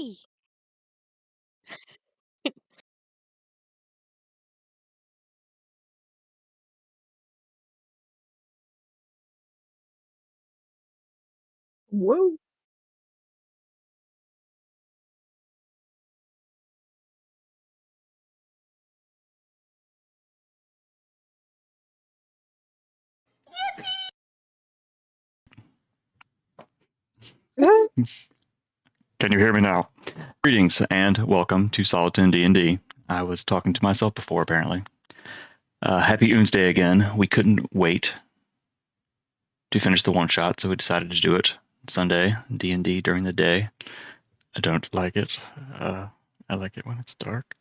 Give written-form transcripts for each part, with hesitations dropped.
Hey! Whoa. Can you hear me now? Greetings and welcome to Solitude D&D. I was talking to myself before, apparently. Happy Oonsday again. We couldn't wait to finish the one-shot, so we decided to do it Sunday, D&D during the day. I don't like it. I like it when it's dark.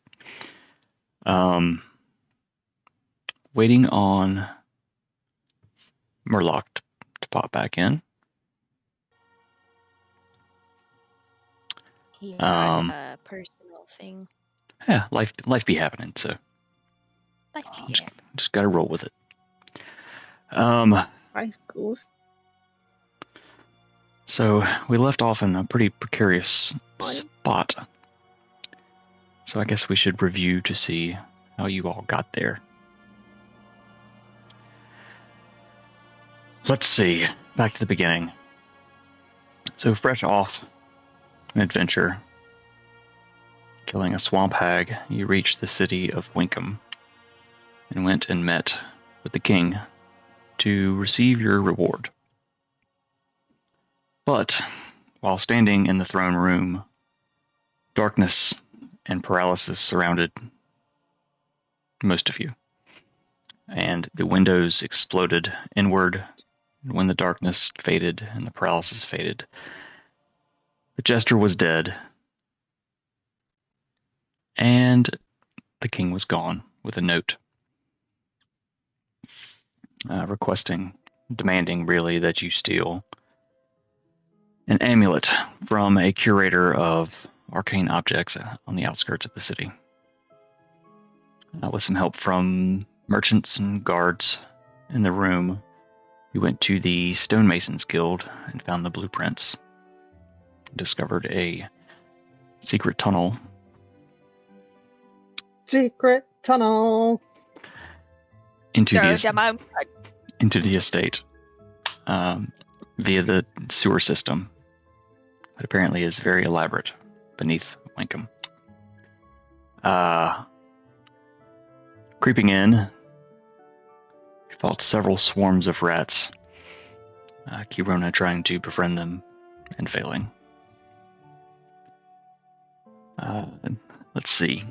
Waiting on Murloc to pop back in. He had a personal thing. Yeah, life be happening, so Life be happening. just gotta roll with it. Life goes. So we left off in a pretty precarious spot. So I guess we should review to see how you all got there. Let's see. Back to the beginning. So fresh off an adventure, killing a swamp hag, you reached the city of Winkham and went and met with the king to receive your reward. But while standing in the throne room, darkness and paralysis surrounded most of you, and the windows exploded inward. When the darkness faded and the paralysis faded, the jester was dead, and the king was gone with a note demanding really that you steal an amulet from a curator of arcane objects on the outskirts of the city. With some help from merchants and guards in the room, you went to the Stonemasons Guild and found the blueprints. Discovered a secret tunnel. Secret tunnel. Into the estate via the sewer system that apparently is very elaborate beneath Winkham. Creeping in, you fought several swarms of rats. Kirona trying to befriend them and failing. Let's see.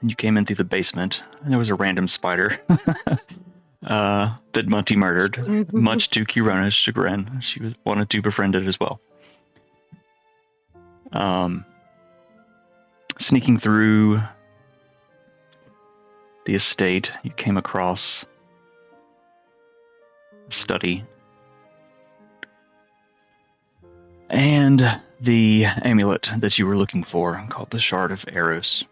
You came in through the basement, and there was a random spider that Munty murdered, much to Kirona's chagrin. She wanted to befriend it as well. Sneaking through the estate, you came across a study and the amulet that you were looking for, called the Shard of Eros.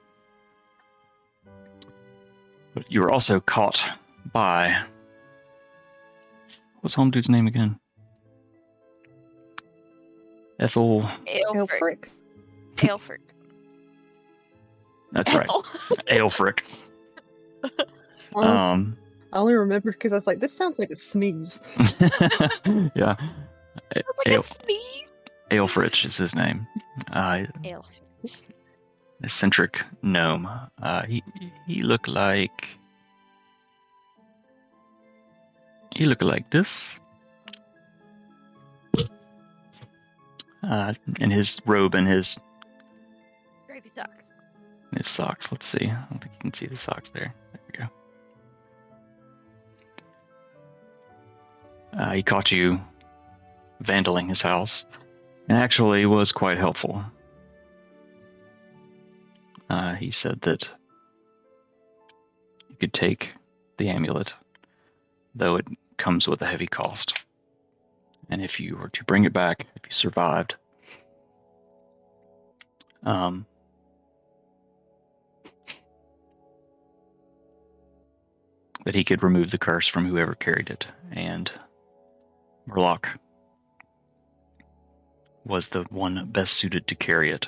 But you were also caught by... What's home dude's name again? Aelfric. Aelfric. That's right. Aelfric. I only remembered because I was like, this sounds like a sneeze. Yeah. It's like a sneeze. Aelfric is his name. Aelfric. Eccentric gnome. He looked like... He looked like this. In his robe and his... Drapey socks. His socks. Let's see. I don't think you can see the socks there. There we go. He caught you vandaling his house, and actually was quite helpful. He said that you could take the amulet, though it comes with a heavy cost. And if you were to bring it back, if you survived, that he could remove the curse from whoever carried it. And Murloc was the one best suited to carry it.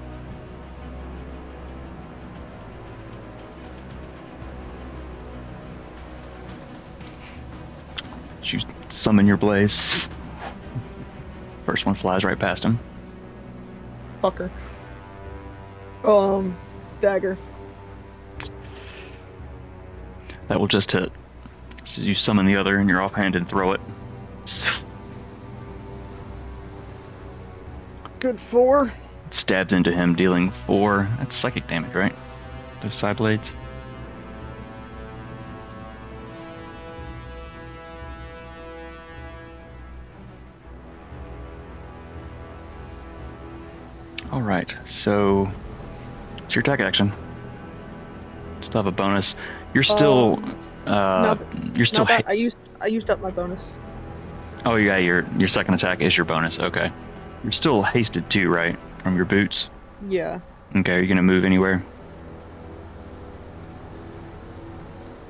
summon your blaze. First one flies right past him. Fucker. Dagger. That will just hit. So you summon the other in your offhand and throw it. Good 4. It stabs into him, dealing 4. That's psychic damage, right? Those side blades. Alright, so it's your attack action. Still have a bonus. You're still you're still I used up my bonus. Oh yeah, your second attack is your bonus. Okay. You're still hasted too, right? From your boots. Yeah. Okay, are you gonna move anywhere?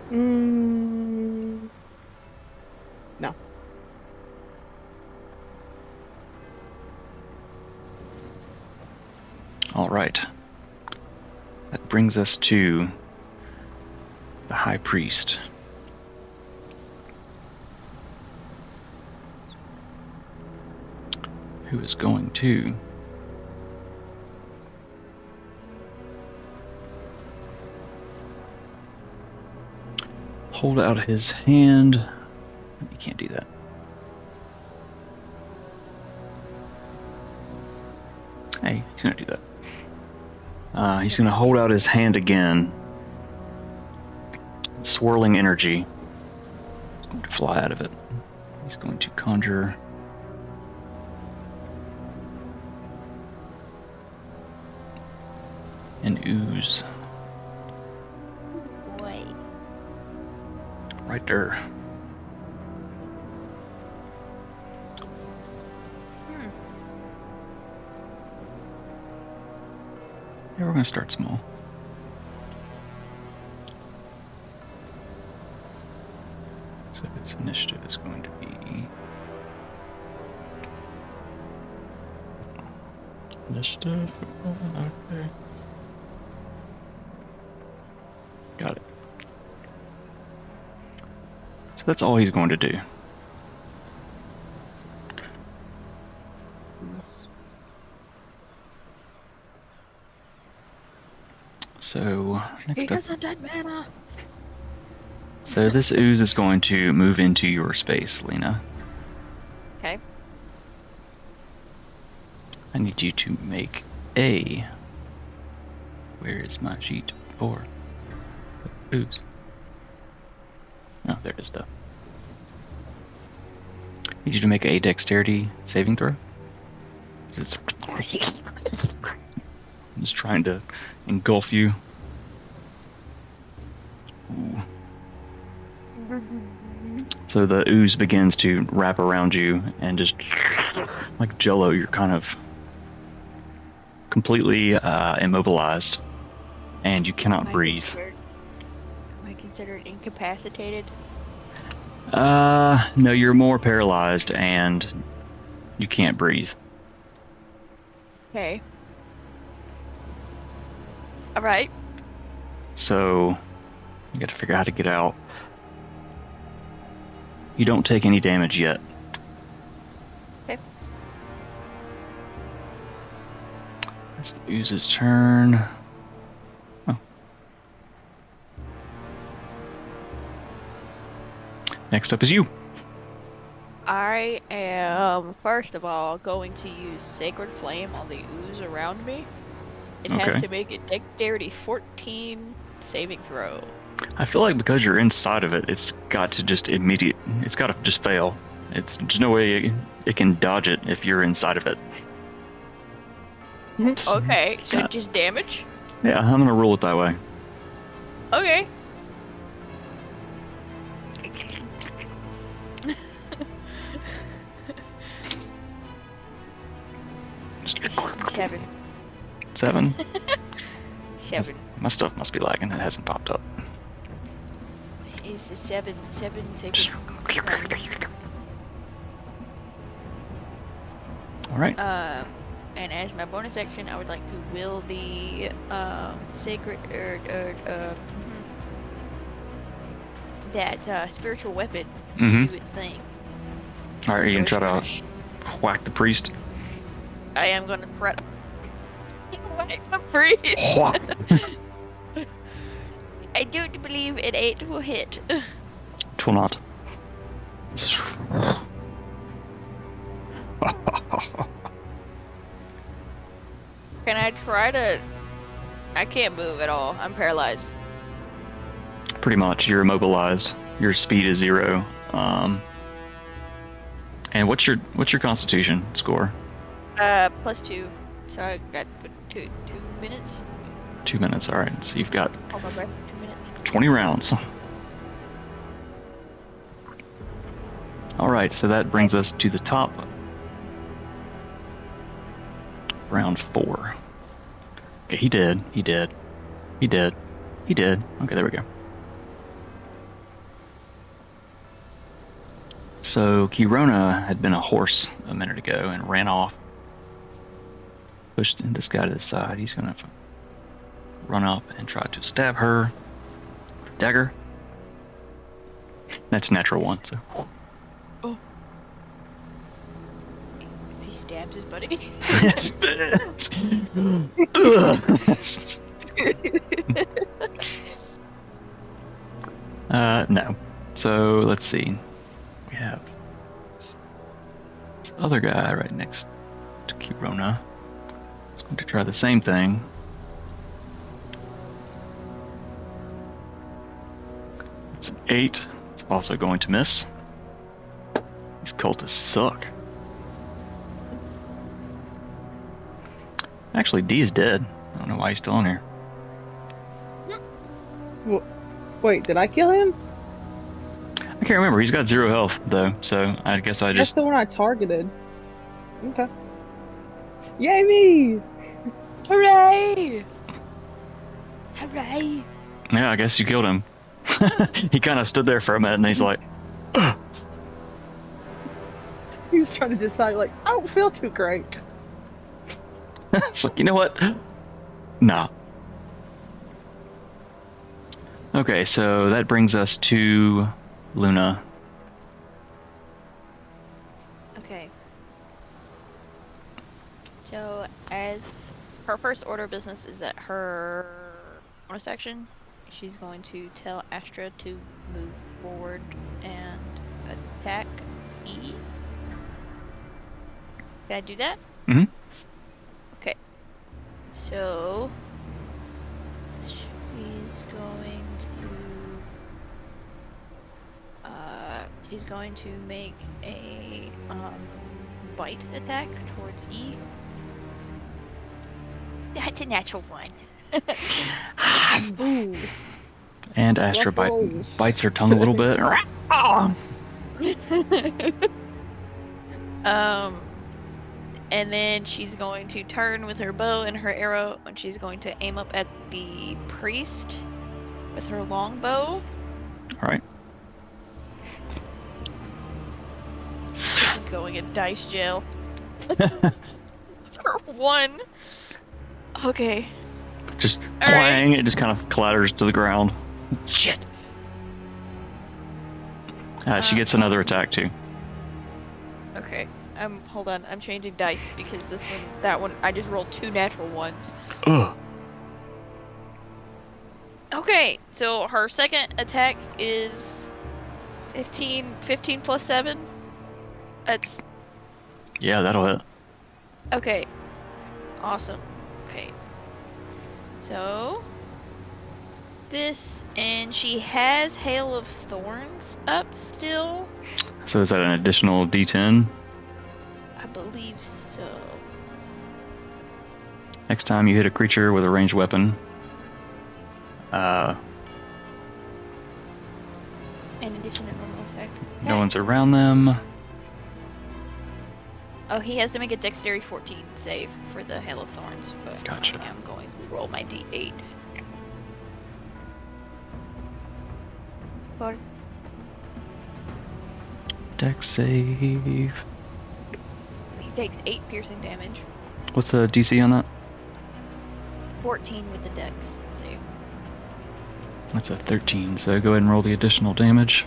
No. Alright. That brings us to the High Priest. Who is going to hold out his hand. You can't do that. Hey, he's gonna do that. He's gonna hold out his hand again. Swirling energy is going to fly out of it. He's going to conjure an ooze. Boy. Right there. Yeah, we're gonna start small. So its initiative is going to be initiative. Okay. Got it. So that's all he's going to do. So He next up. has undead mana. So this ooze is going to move into your space, Lena. Okay. I need you to make a. Where is my sheet for ooze? Oh, there it is, though. I need you to make a dexterity saving throw. It's I'm just trying to engulf you. Ooh. So the ooze begins to wrap around you and just like jello, you're kind of completely immobilized and you cannot breathe. Am I considered incapacitated? No, you're more paralyzed and you can't breathe. Okay. Alright. So you got to figure out how to get out. You don't take any damage yet. Okay. It's the ooze's turn. Oh. Next up is you. I am, first of all, going to use Sacred Flame on the ooze around me. It has to make a Dexterity 14 saving throw. I feel like because you're inside of it, it's got to just it's got to just fail. There's no way it can dodge it if you're inside of it. Okay, so just damage? Yeah, I'm gonna rule it that way. Okay. Seven. 7? 7. My stuff must be lagging. It hasn't popped up. It's a 7 saving. Alright. And as my bonus action, I would like to will the sacred that spiritual weapon to do its thing. All right, are you gonna try to whack the priest? I am gonna try to whack the priest. I don't believe an 8 will hit. It will not. Can I try to... I can't move at all. I'm paralyzed. Pretty much, you're immobilized. Your speed is 0. And what's your Constitution score? +2. So I got 2 minutes. 2 minutes. All right. So you've got Hold my breath. 2 minutes. 20 rounds. All right. So that brings us to the top. Round 4. Okay, he did. Okay, there we go. So Kirona had been a horse a minute ago and ran off. Pushed this guy to the side. He's gonna run up and try to stab her. Dagger. That's a natural 1. So. Oh. He stabs his buddy. No. So let's see. We have this other guy right next to Kirona. He's going to try the same thing. It's an 8. It's also going to miss. These cultists suck. Actually, D's dead. I don't know why he's still on here. Wait, did I kill him? I can't remember. He's got 0 health, though, so I guess I just... That's the one I targeted. Okay. Yay me! Hooray! Hooray! Yeah, I guess you killed him. He kind of stood there for a minute, and he's like... He's trying to decide, like, I don't feel too great. It's like, you know what? Nah. Okay, so that brings us to Luna. Okay. So, as her first order of business is that her bonus action, she's going to tell Astra to move forward and attack E. Can I do that? Mm-hmm. Okay. So, she's going to make a bite attack towards E. That's a natural 1. Ooh. And Astra bites her tongue a little bit. And then she's going to turn with her bow and her arrow, and she's going to aim up at the priest with her longbow. All right. This is going in dice jail. For 1. Okay. Just clang, it just kind of clatters to the ground. Shit. She gets another attack too. Okay. Hold on. I'm changing dice because that one, I just rolled 2 natural 1s. Ugh. Okay, so her second attack is 15 plus 7. That's... Yeah, that'll hit. Okay. Awesome. Okay. So... this, and she has Hail of Thorns up still. So is that an additional D10? I believe so. Next time you hit a creature with a ranged weapon, In addition to normal effect. no one's around them. Oh, he has to make a Dexterity 14 save for the Hail of Thorns, but Gotcha. I am going to roll my D8. For Dex save. he takes 8 piercing damage. What's the DC on that? 14 with the Dex save. That's a 13, so go ahead and roll the additional damage.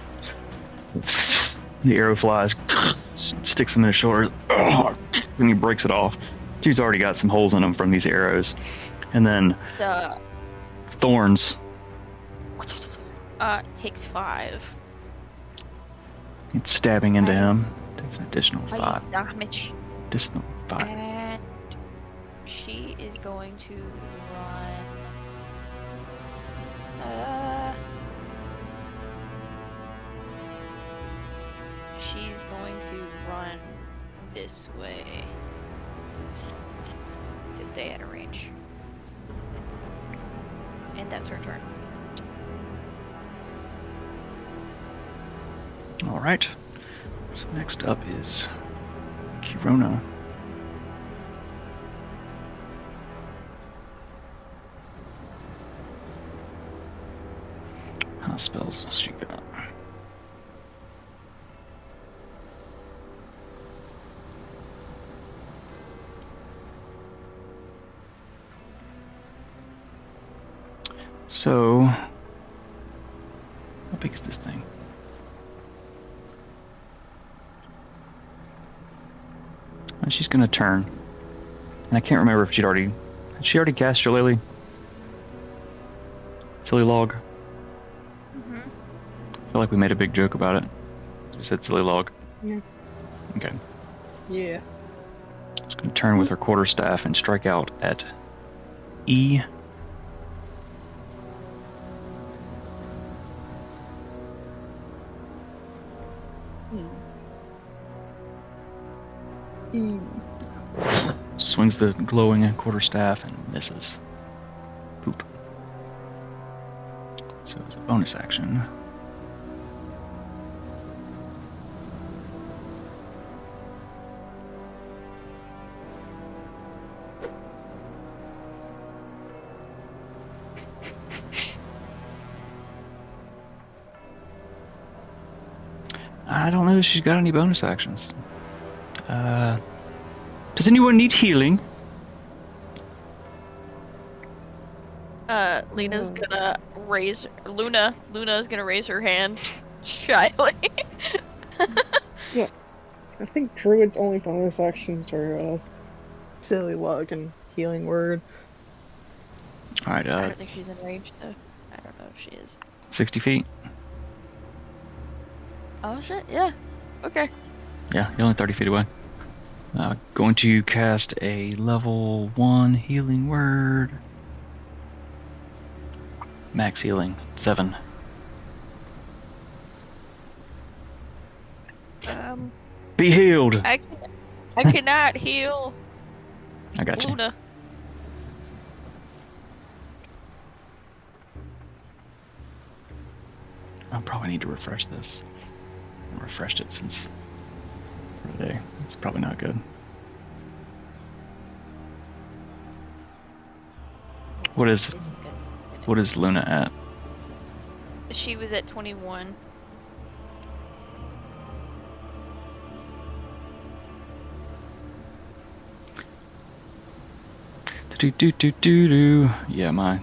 The arrow flies sticks them in his shoulder, and he breaks it off. Dude's already got some holes in him from these arrows. And then thorns. Takes 5. It's stabbing into him. Takes an additional 5. Damage. Additional 5. And she is going to run. She's going to run this way to stay at a range. And that's her turn. Alright. So next up is Kirona. How spells does she got? So, how big is this thing? And she's gonna turn. And I can't remember if had she already cast Shillelagh? Silly log? Mm-hmm. I feel like we made a big joke about it. We said silly log. Yeah. Okay. Yeah. She's gonna turn with her quarterstaff and strike out at E. E. Swings the glowing quarterstaff and misses. Poop. So it's a bonus action. I don't know if she's got any bonus actions. Does anyone need healing? Luna's gonna raise her hand shyly. Yeah. I think Druid's only bonus actions are Silly Lug and Healing Word. Alright, I don't think she's in range though. I don't know if she is. 60 feet. Oh shit, yeah. Okay. Yeah, you're only 30 feet away. Going to cast a level 1 healing word. Max healing, 7. Be healed! I cannot heal I got you. Luna. I'll probably need to refresh this. I haven't refreshed it since today. It's probably not good. What is Luna at? She was at 21. Do. Yeah, my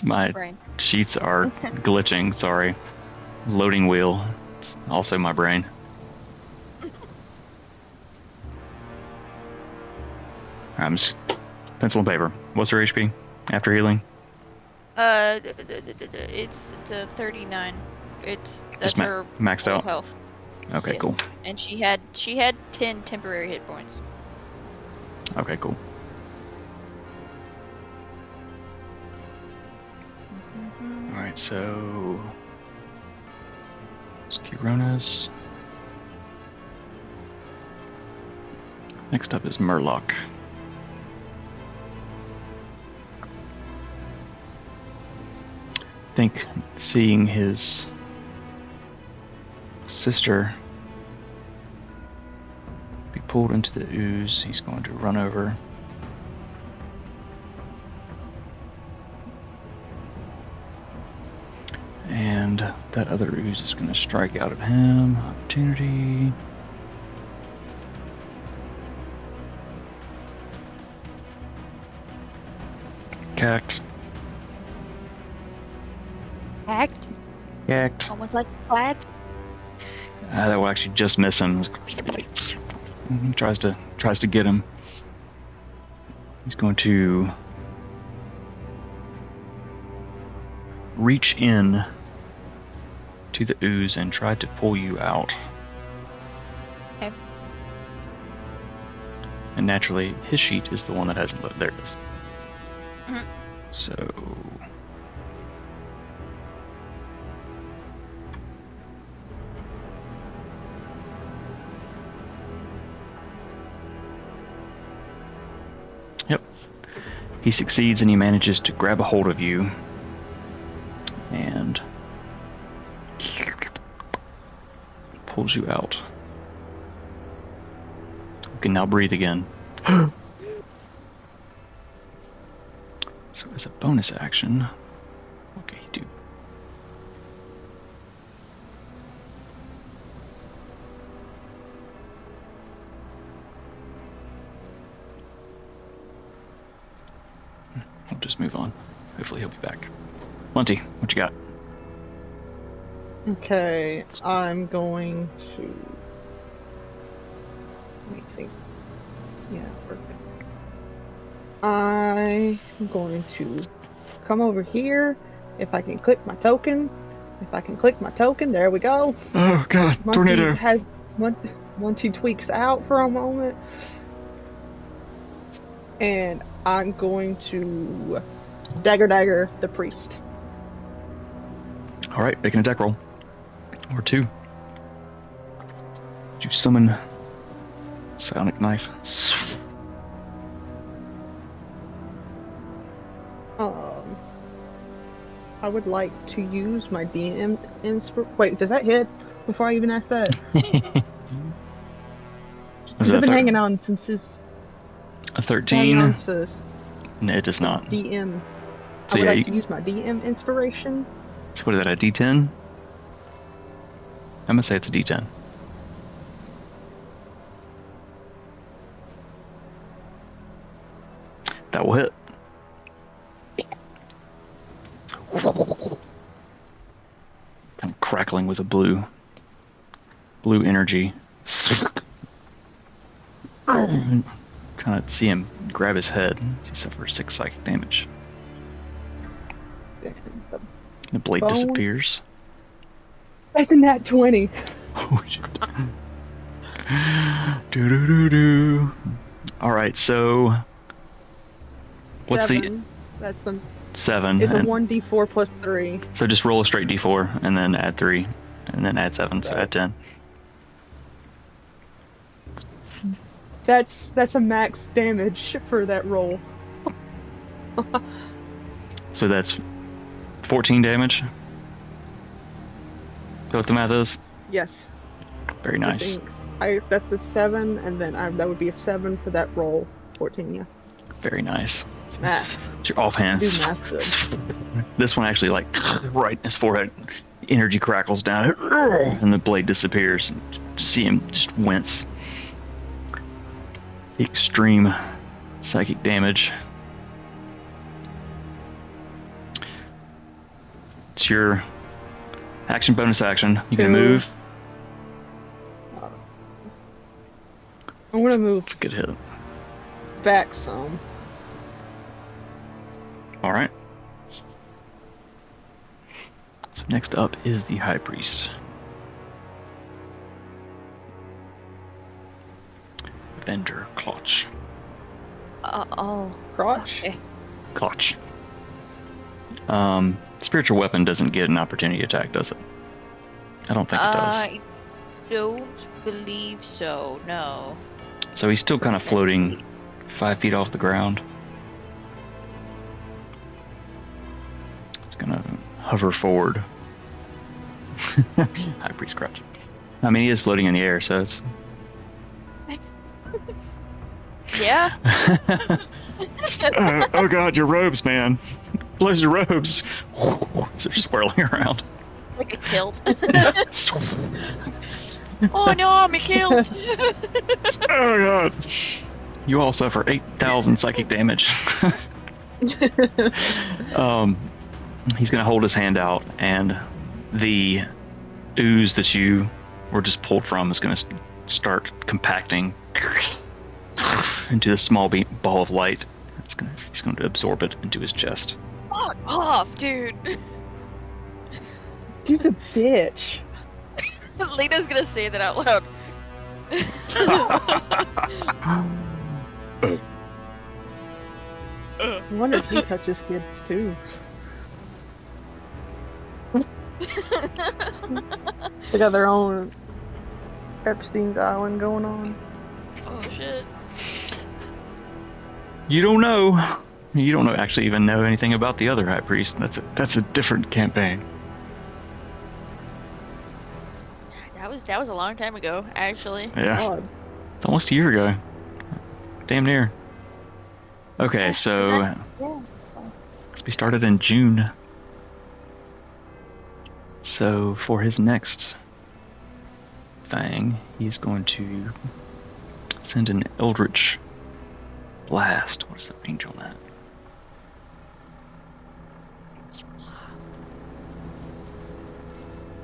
my Brain. sheets are glitching, sorry. Loading wheel. It's also my brain. I'm just pencil and paper. What's her HP after healing? It's a 39. That's her maxed out health. Okay, yes. Cool. And she had 10 temporary hit points. Okay, cool. All right, so it's Kirona's. Next up is Murloc. I think seeing his sister be pulled into the ooze, he's going to run over. And that other ooze is going to strike out at him. Opportunity. Cact. Hacked? Yacked. Almost like flat? That will actually just miss him. Tries to get him. He's going to reach in to the ooze and try to pull you out. Okay. And naturally, his sheet is the one that hasn't loaded. There it is. Mhm. So... Yep. He succeeds and he manages to grab a hold of you and pulls you out. You can now breathe again. So as a bonus action, what can he do? We'll just move on. Hopefully he'll be back. Lunty, what you got? Okay, I'm going to... Let me think. Yeah, perfect. I'm going to come over here. If I can click my token. There we go. Oh god, tornado. Monty tweaks out for a moment. And I'm going to dagger the priest. Alright, make an attack roll. Or 2. Did you summon Psionic Knife? I would like to use my DM Wait, does that hit? Before I even ask that. Because I've been hanging on since this. A 13? Sis. No, it does not. DM. So I would like to use my DM inspiration. So what is that, a D10? I'm gonna say it's a D10. That will hit. Kind of crackling with a blue energy. Kind of see him grab his head. He suffers 6 psychic damage. The blade disappears. That's a nat 20. Oh shit. Do. Alright, so what's 7. That's the 7? It's a 1d4 plus 3. So just roll a straight d4 and then add 3 and then add 7, so add 10. That's a max damage for that roll. So that's 14 damage? Is that what the math is? Yes. Very nice. That's the 7, and then that would be a 7 for that roll. 14, yeah. Very nice. Math. It's your offhand. Do math good. This one actually, like, right in his forehead. Energy crackles down, and the blade disappears. And see him just wince. Extreme psychic damage. It's your action, bonus action. You can move. I'm gonna move. It's a good hit. Back some. Alright. So next up is the High Priest. Avenger Clutch. Crotch? Okay. Clutch. Spiritual weapon doesn't get an opportunity attack, does it? I don't think it does. I don't believe so, no. So he's still kind of floating 5 feet off the ground. It's gonna hover forward. High Priest Crutch. I mean, he is floating in the air, so it's... Yeah? Oh god, your robes, man. Close your robes. They're swirling around. Like a kilt. Oh no, I'm a kilt! Oh god. You all suffer 8,000 psychic damage. he's going to hold his hand out, and the ooze that you were just pulled from is going to start compacting into a small ball of light. He's going to absorb it into his chest. Fuck off, dude! This dude's a bitch. Lena's gonna say that out loud. I wonder if he touches kids too. They got their own Epstein's Island going on. Oh shit. You don't know. You don't actually even know anything about the other high priest. That's a different campaign. That was a long time ago, actually. Yeah. God. It's almost a year ago. Damn near. Okay, so we started in June. So for his next thing, he's going to send an Eldritch Blast. What's the range on that?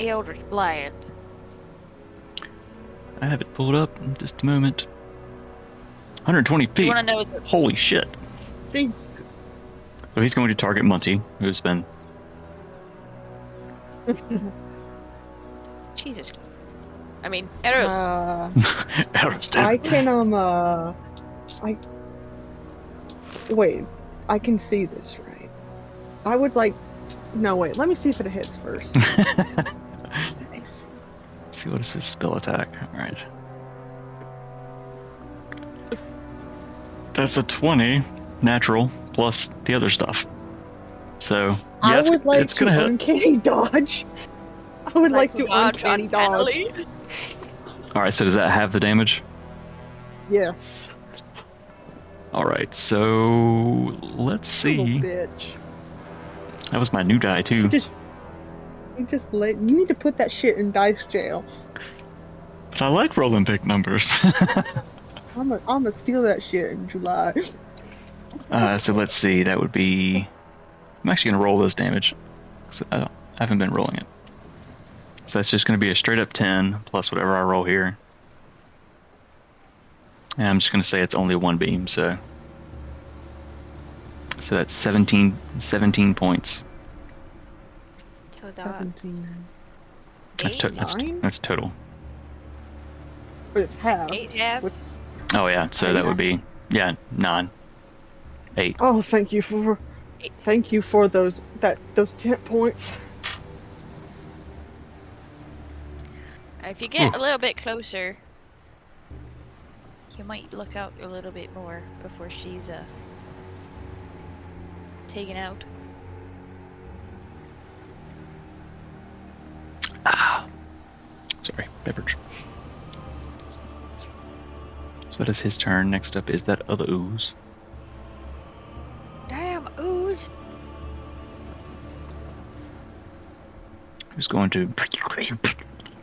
Eldritch Blast. I have it pulled up in just a moment. 120 feet. You want to know? Holy shit. Jesus. So he's going to target Monty, who's been... Jesus. I mean, Eros. Eros dead. I can wait. I can see this, right? I would like. No, wait. Let me see if it hits first. Let's see, what is his spell attack? Alright. That's a 20 natural plus the other stuff. So yeah, I would like it's gonna hit. uncanny dodge. I would like to uncanny dodge. Alright, so does that have the damage? Yes. Alright, so let's see. Little bitch. That was my new die too. You need to put that shit in dice jail. But I like rolling big numbers. I'm gonna steal that shit in July. So let's see, that would be... I'm actually going to roll this damage. So I haven't been rolling it. So that's just going to be a straight up 10 plus whatever I roll here. And I'm just going to say it's only one beam, so that's 17 points. So that's 17. That's total. But it's half. 8 half. Oh yeah, so that would be 9. 8. Oh, thank you for those 10 points. If you get a little bit closer, you might look out a little bit more before she's taken out. Sorry, beverage. So that is his turn. Next up is that other ooze. Damn ooze! Who's going to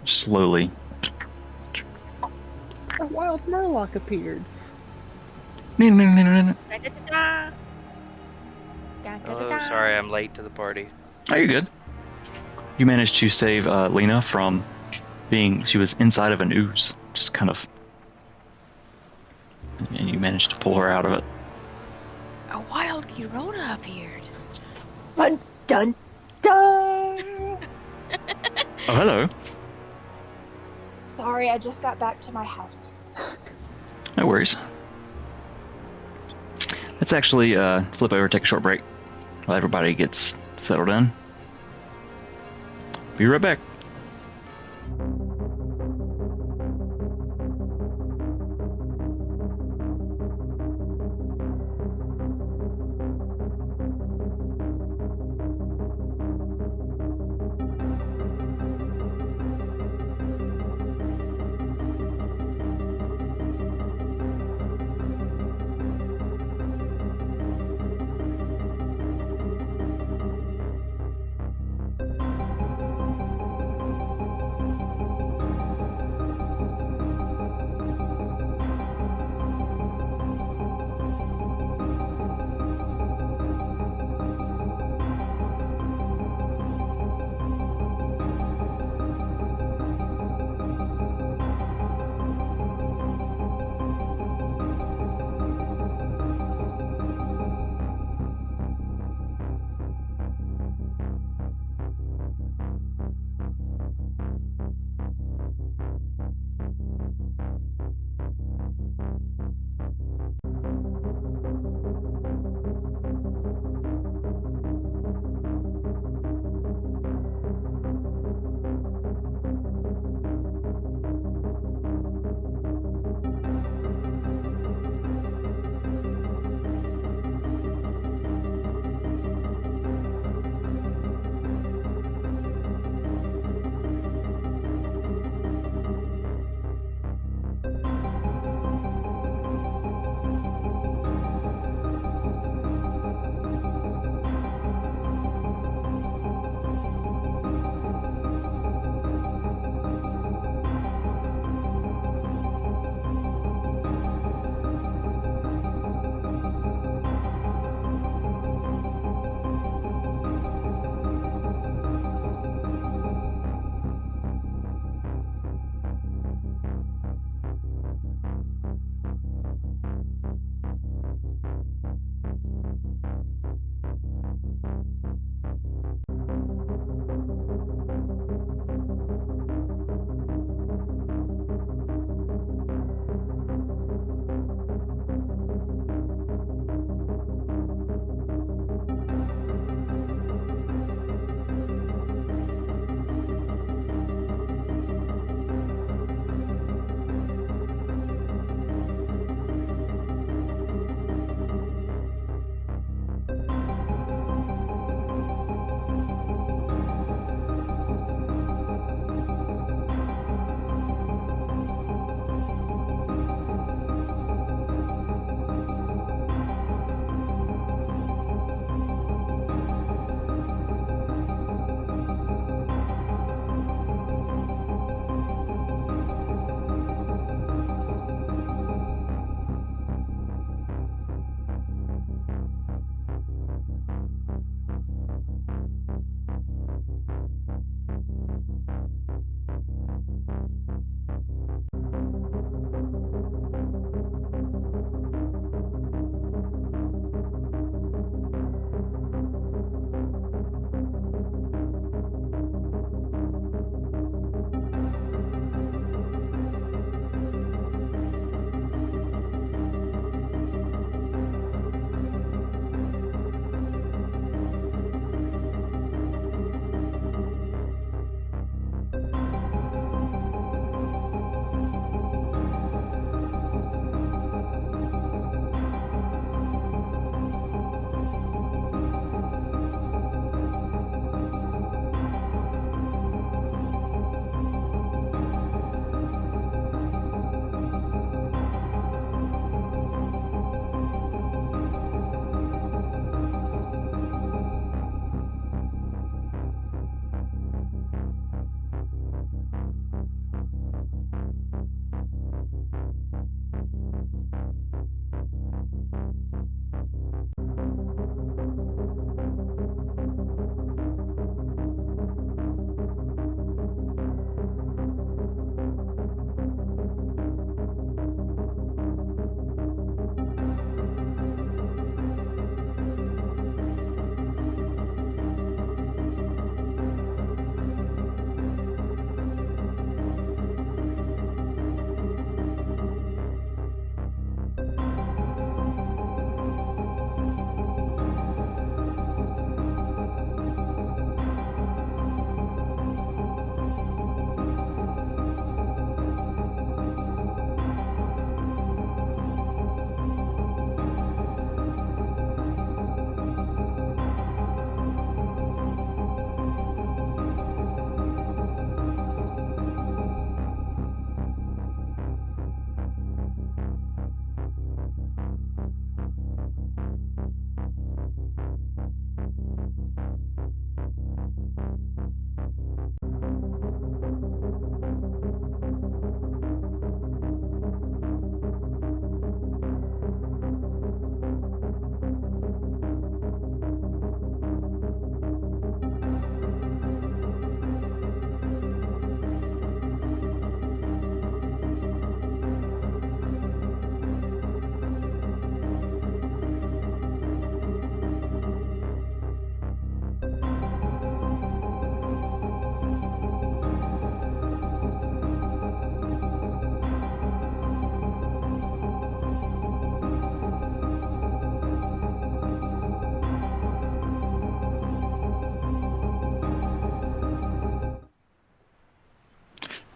slowly. A wild murloc appeared. Oh, sorry, I'm late to the party. Oh, you're good. You managed to save Lena from being... She was inside of an ooze. Just kind of... And you managed to pull her out of it. A wild Girona appeared. Dun dun dun! Oh, hello. Sorry, I just got back to my house. No worries. Let's actually flip over, take a short break while everybody gets settled in. Be right back.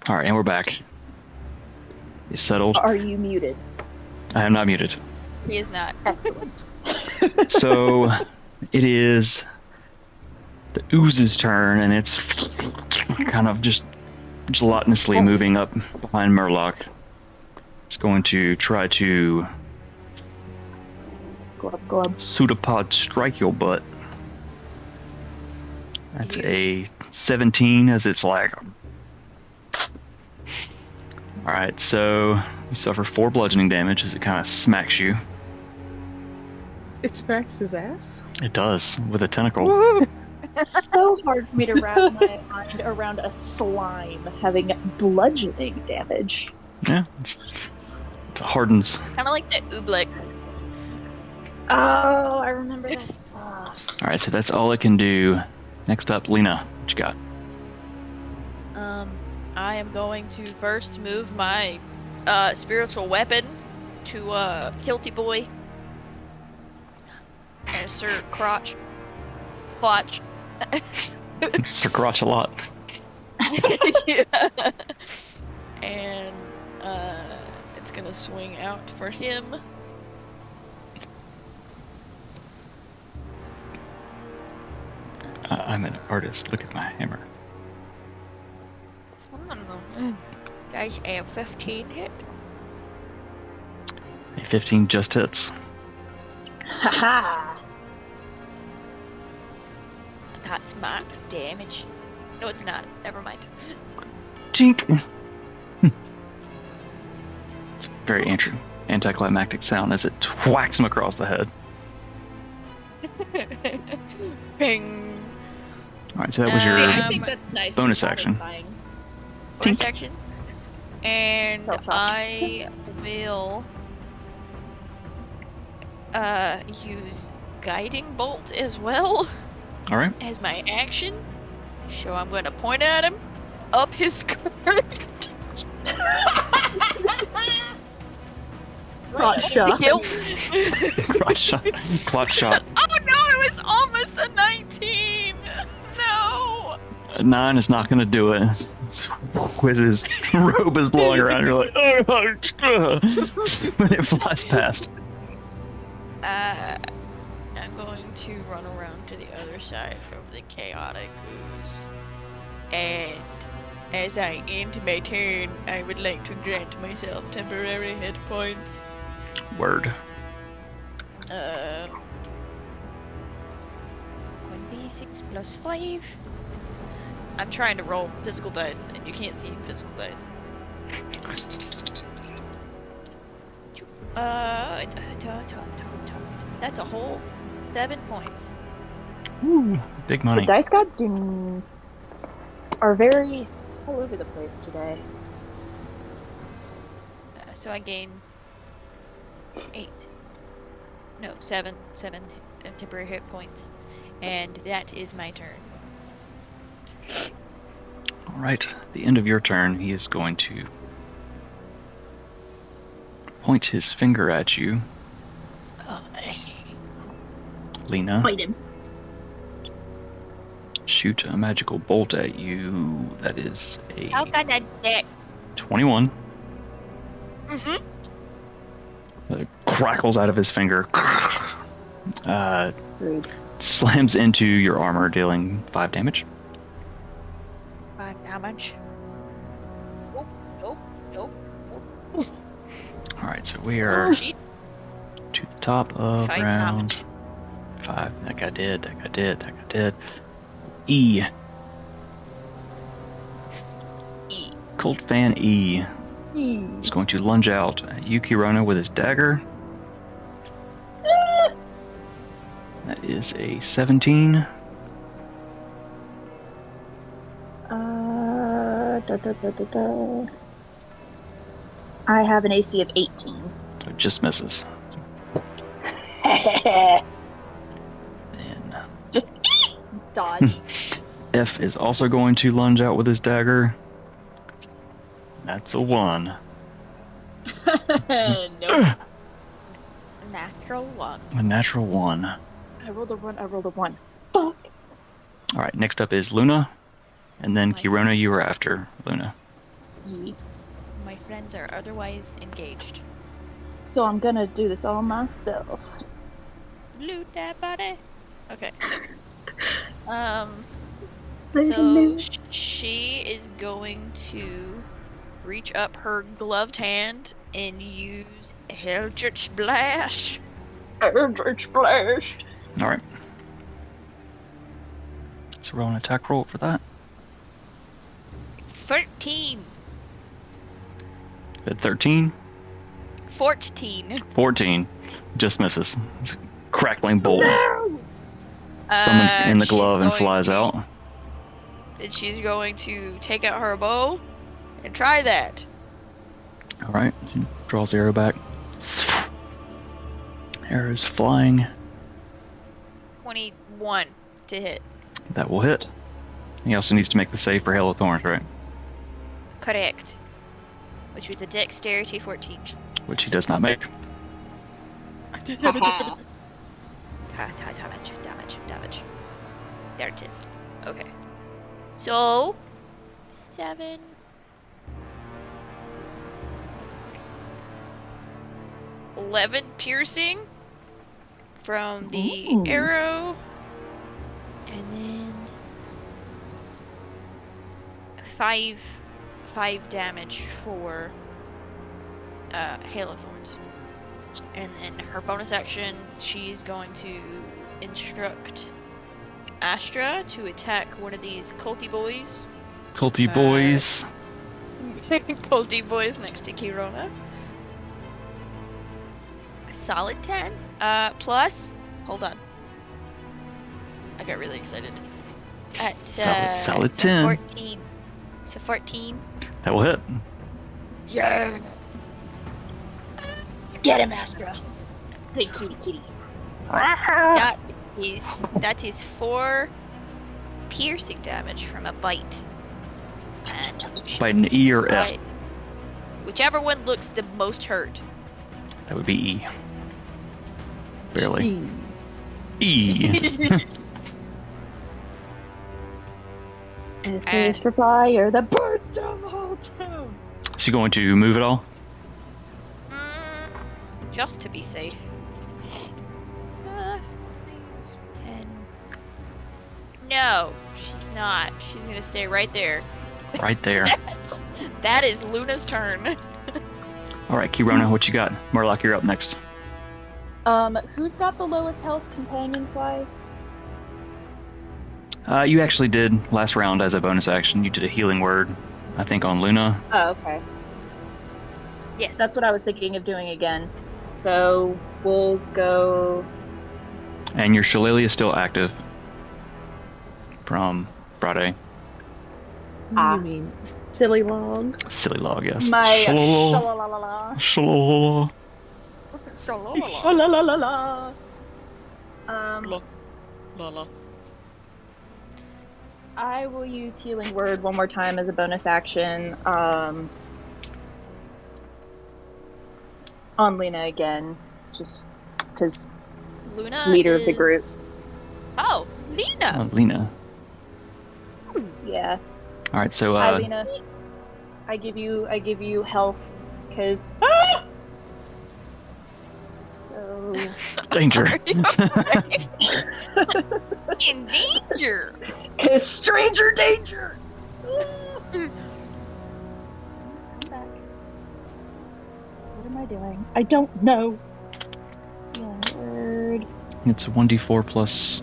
All right, and we're back. He's settled. Are you muted? I am not muted. He is not. Excellent. So it is the ooze's turn, and it's kind of just gelatinously moving up behind Murloc. It's going to try to pseudopod strike your butt. That's a 17 as it's like. Alright, so you suffer 4 bludgeoning damage as it kind of smacks you. It smacks his ass? It does, with a tentacle. Woo! It's so hard for me to wrap my mind around a slime having bludgeoning damage. Yeah, it hardens. Kind of like the oobleck. Oh, I remember that stuff. Alright, so that's all it can do. Next up, Lena, what you got? I am going to first move my spiritual weapon to Kilty Boy. And Sir Crotch. Botch. Sir Crotch a lot. Yeah. And it's gonna swing out for him. I'm an artist. Look at my hammer. Guys, a 15 hit. A 15 just hits. Haha. That's max damage. No, it's not. Never mind. Tink! It's a very anticlimactic sound as it whacks him across the head. Ping. Alright, so that was your I think that's nice. bonus action. Bonus action. And Self-shock. I will use Guiding Bolt as well Alright. as my action. So I'm going to point at him up his skirt. Crotch shot. Guilt. Crotch shot. Clutch shot. Oh no, it was almost a 19. No. A 9 is not going to do it. As his robe is blowing around, you're like, oh, when it flies past. I'm going to run around to the other side of the chaotic ooze. And as I end my turn, I would like to grant myself temporary hit points. Word. 1d6 plus 5. I'm trying to roll physical dice, and you can't see physical dice. That's a whole 7 points. Ooh, big money. The dice gods are very all over the place today. So I gain 7 temporary hit points, and that is my turn. Alright, at the end of your turn, he is going to point his finger at you, Lena. Fight him. Shoot a magical bolt at you. That is a How can I do that? 21. Mm-hmm. It crackles out of his finger. Rude. Slams into your armor, dealing 5 damage. 5 damage. Nope. Alright, so we are Sheet. to the top of 5 round damage. 5. That guy did. E. Cold Fan E is going to lunge out at Yuki Rona with his dagger. That is a 17. I have an AC of 18. It just misses. Then Just dodge. F is also going to lunge out with his dagger. That's a 1. No. Natural 1. A natural 1. I rolled a 1. Fuck. Alright, next up is Luna. And then Kirona, you were after Luna. Ye. My friends are otherwise engaged. So I'm gonna do this all myself. Loot that body. Okay. Lady So loot. she is going to reach up her gloved hand and use Eldritch Blast. Eldritch Blast. All right. So roll an attack roll for that. 13. At 13. 14. 14. Just misses. It's a crackling bolt. No! Summoned in the glove and going flies to- out. And she's going to take out her bow and try that. All right. She draws the arrow back. Arrow's flying. 21 to hit. That will hit. He also needs to make the save for Hail of Thorns, right? Correct. Which was a dexterity 14. Which he does not make. Damage. There it is. Okay. So, 7. 11 piercing from the Ooh. arrow. And then 5 damage for Hail of Thorns. And in her bonus action, she's going to instruct Astra to attack one of these culty boys. Culty boys. Culty boys next to Kirona. A solid 10. Plus, hold on. I got really excited. That's Solid it's a 10. 14. It's a 14. That will hit. Yeah. Get him, Astra. Hey, kitty. That is 4 piercing damage from a bite. And By an E or F. bite. Whichever one looks the most hurt. That would be E. Barely. E. F is for fire that burns down the whole town. So you going to move it all? Just to be safe. 5, 10. No, she's not. She's gonna stay right there. Right there. That is Luna's turn. All right, Kirona, what you got? Murloc, you're up next. Who's got the lowest health companions-wise? You actually did last round as a bonus action. You did a healing word, I think, on Luna. Oh, okay. Yes. That's what I was thinking of doing again. So we'll go. And your shillelagh is still active from Friday. You mean silly log? Silly log, yes. My Shalalala. shalalala. Shalalala. Shalalala. I will use healing word one more time as a bonus action. On Lena again, just because Luna leader of the group. Oh, Lena. Oh, Lena. Yeah. All right, so Hi, Lena. I give you health, because. So. danger. In danger. Cause stranger danger. Come back. What am I doing? I don't know. Healing word. It's 1d4 plus.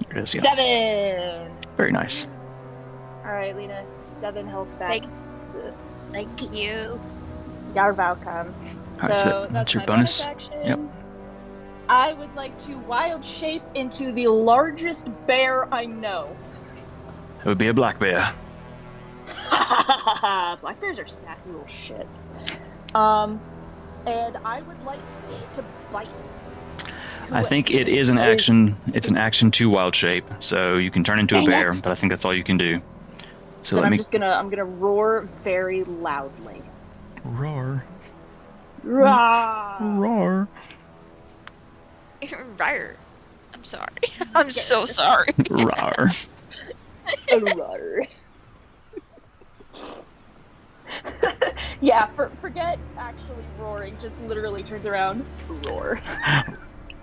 There it is, yeah. 7. Very nice. All right, Lena. 7 health back. Thank you. You're welcome. All right, so that's that's your my bonus. action. Yep. I would like to wild shape into the largest bear I know. It would be a black bear. Black bears are sassy little shits. And I would like to bite. I think it is an action. It's an action to wild shape, so you can turn into a bear, but I think that's all you can do. So then let me. I'm gonna roar very loudly. Roar. Roar. Roar. Rawr. I'm sorry. I'm so sorry. Roar. Roar. Yeah, forget actually roaring, just literally turns around, roar.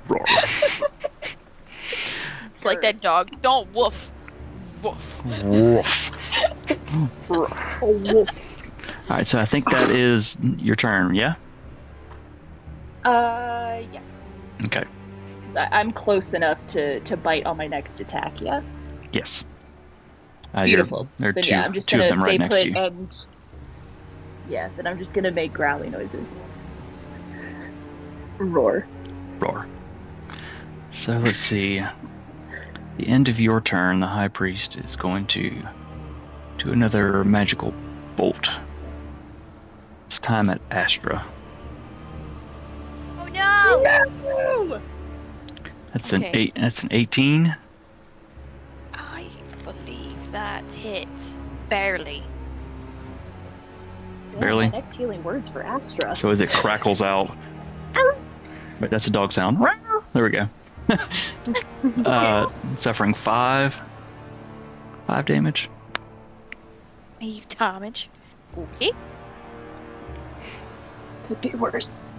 Roar. It's like that dog. Don't woof. Woof. Woof. Oh, wolf. All right, so I think that is your turn, yeah? Yes. Okay. Because I'm close enough to bite on my next attack, yeah? Yes. Beautiful. There are Then two, yeah, I'm just two of gonna them right stay next to put you. and... Yeah, then I'm just gonna make growly noises. Roar. Roar. So let's see. The end of your turn, the High Priest is going to do another magical bolt. This time at Astra. Oh no! No! That's Okay. an 8. That's an 18. I believe that hits. Barely. Yeah, Barely. my next healing words for Astra. So as it crackles out, but that's a dog sound. There we go. Suffering 5 damage. Me damage. Okay. Could be worse.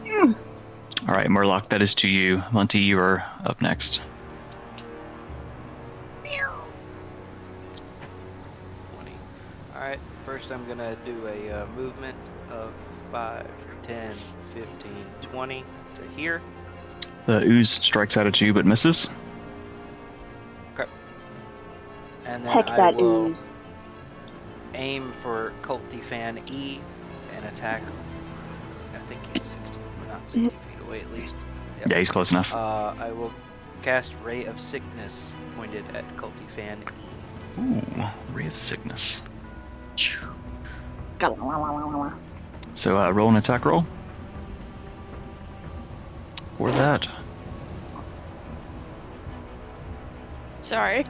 All right, Murloc, that is to you. Monty, you are up next. 20. Alright, first I'm gonna do a movement of 5, 10, 15, 20 to here. The ooze strikes out at you but misses. Okay. And then Heck I that will ooze. aim for Culty Fan E and attack. I think he's 60, not 60 feet away at least. Yep. Yeah, he's close enough. I will cast Ray of Sickness pointed at Culty Fan E. Ooh, Ray of Sickness. Gala. So roll an attack roll. For that. Sorry.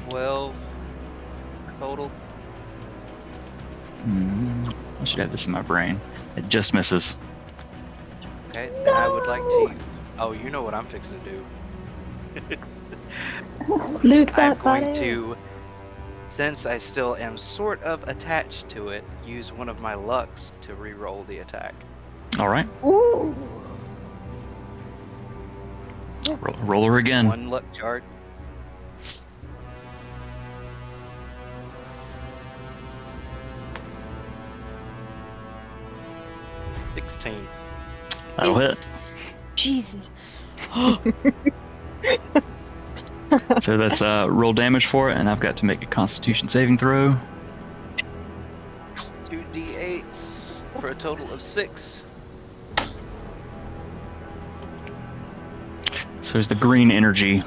12 total. I should have this in my brain. It just misses. Okay, then I would like to. Oh, you know what I'm fixing to do. Loot I'm that going body. to, since I still am sort of attached to it, use one of my lucks to re-roll the attack. All right. Ooh. Roll her again. One luck chart. $16. That'll hit. Jesus. So that's roll damage for it, and I've got to make a Constitution saving throw. 2d8s for a total of 6. So as the green energy,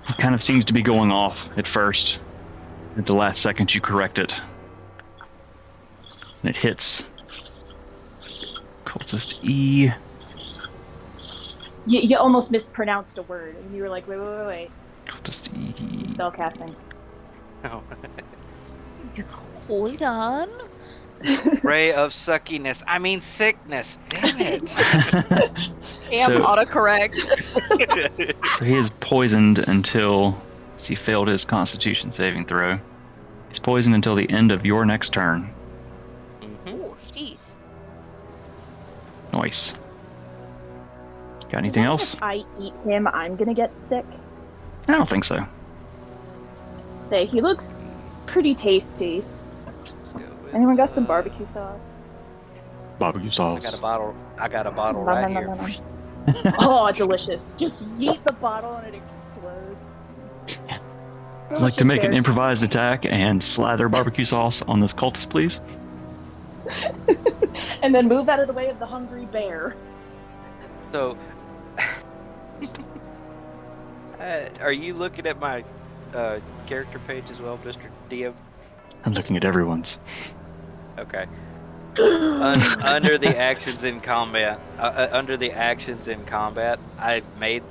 it kind of seems to be going off at first. At the last second, you correct it, and it hits Cultist E. You almost mispronounced a word, and you were like, wait. Cultist E. Spellcasting. Oh. Hold on. Ray of suckiness. I mean sickness. Damn it. Damn, So- autocorrect. So he is poisoned until he failed his Constitution saving throw. He's poisoned until the end of your next turn. Oh, jeez. Nice. Got anything else? If I eat him, I'm gonna get sick. I don't think so. Say, he looks pretty tasty. Let's go with, Anyone got some barbecue sauce? Barbecue sauce. I got a bottle Nom, right nom, here. nom, nom, nom. Oh, delicious. Just yeet the bottle and it explodes. I'd like to make an Delicious improvised attack and slather barbecue sauce on this cultist, please. bears. And then move out of the way of the hungry bear. So, are you looking at my character page as well, Mr. DM? I'm looking at everyone's. Okay. Under the actions in combat, I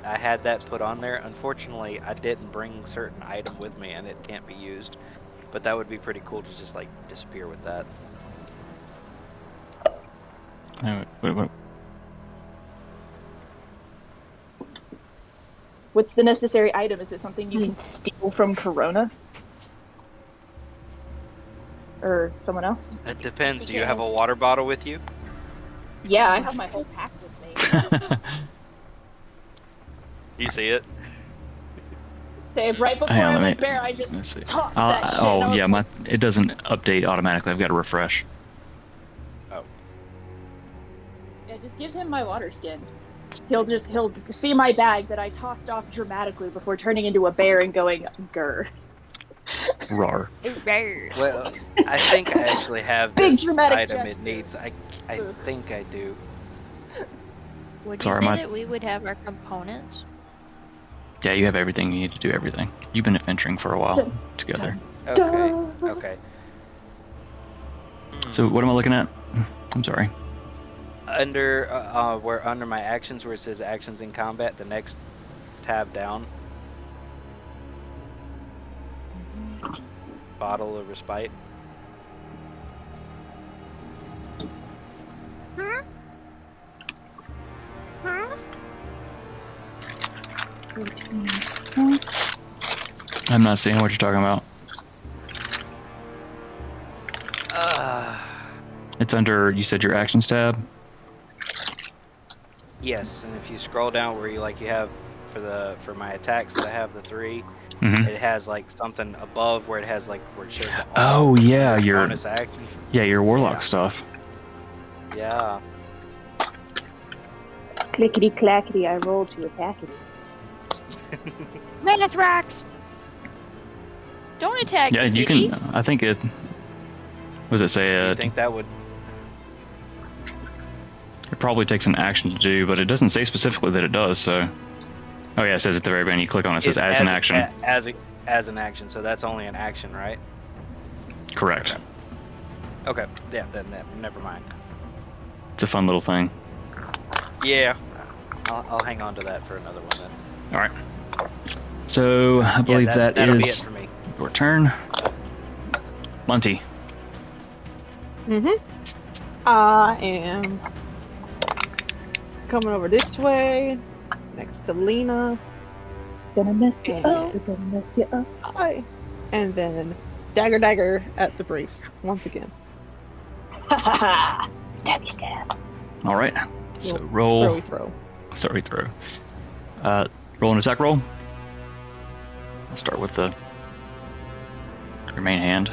had that put on there. Unfortunately, I didn't bring certain item with me, and it can't be used. But that would be pretty cool to just like disappear with that. Wait. What's the necessary item? Is it something you can steal from Corona? Or someone else? It depends. Do you Yes. have a water bottle with you? Yeah, I have my whole pack with me. You see it? Say right before Hang on, I let went me. bear, I just Let's see. tossed that shit. Oh yeah, it doesn't update automatically. I've got to refresh. Oh. Yeah, just give him my water skin. He'll see my bag that I tossed off dramatically before turning into a bear and going grr. Rar. Well, I think I actually have Big this dramatic item gesture. it needs. I think I do. Would Sorry, you say my- that we would have our components? Yeah, you have everything you need to do everything. You've been adventuring for a while together. Okay. Okay. So what am I looking at? I'm sorry. Under under my actions where it says actions in combat, the next tab down. Bottle of respite. I'm not seeing what you're talking about. It's under, you said your actions tab? Yes, and if you scroll down where you have for my attacks that I have the 3, Mm-hmm. it has like something above where it has where it shows the Oh yeah, your your bonus action. Yeah, your warlock Yeah. stuff. Yeah. Clickety clackety, I rolled to attack it. Manathrax! Don't attack Yeah, the you kitty. can. I think it. What does it say? Do you think that would? It probably takes an action to do, but it doesn't say specifically that it does. So. Oh yeah, it says at the very end. You click on it, it says as an action. As an action, so that's only an action, right? Correct. Okay. Yeah. Then never mind. It's a fun little thing. Yeah. I'll hang on to that for another one then. All right. So I believe that'll be is it for me. your turn. Monty. I am coming over this way, next to Lena. Gonna mess you Oh. up. Gonna mess you up. Hi. And then dagger at the priest once again. Ha ha ha! Stabby stab. All right. So Well, roll. Throw. Sorry, throw. Roll an attack roll. I'll start with your main hand.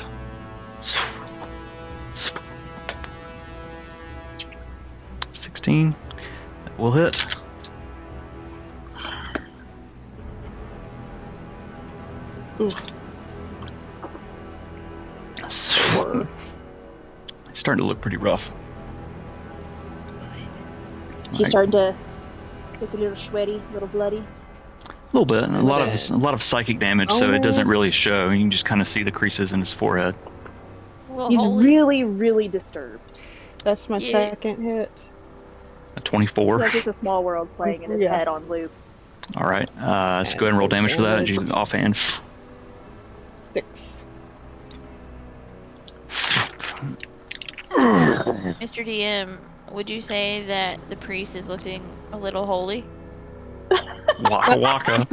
16. That will hit. Oof. It's starting to look pretty rough. She's Right. starting to look a little sweaty, a little bloody. A little bit. A lot of psychic damage, so it doesn't really show. You can just kind of see the creases in his forehead. Well, He's holy. really, really disturbed. That's my Yeah. second hit. A 24. It's like it's a small world playing in his Yeah. head on loop. All right. Let's go ahead and roll damage for that. You offhand. 6. Mr. DM, would you say that the priest is looking a little holy? Waka waka.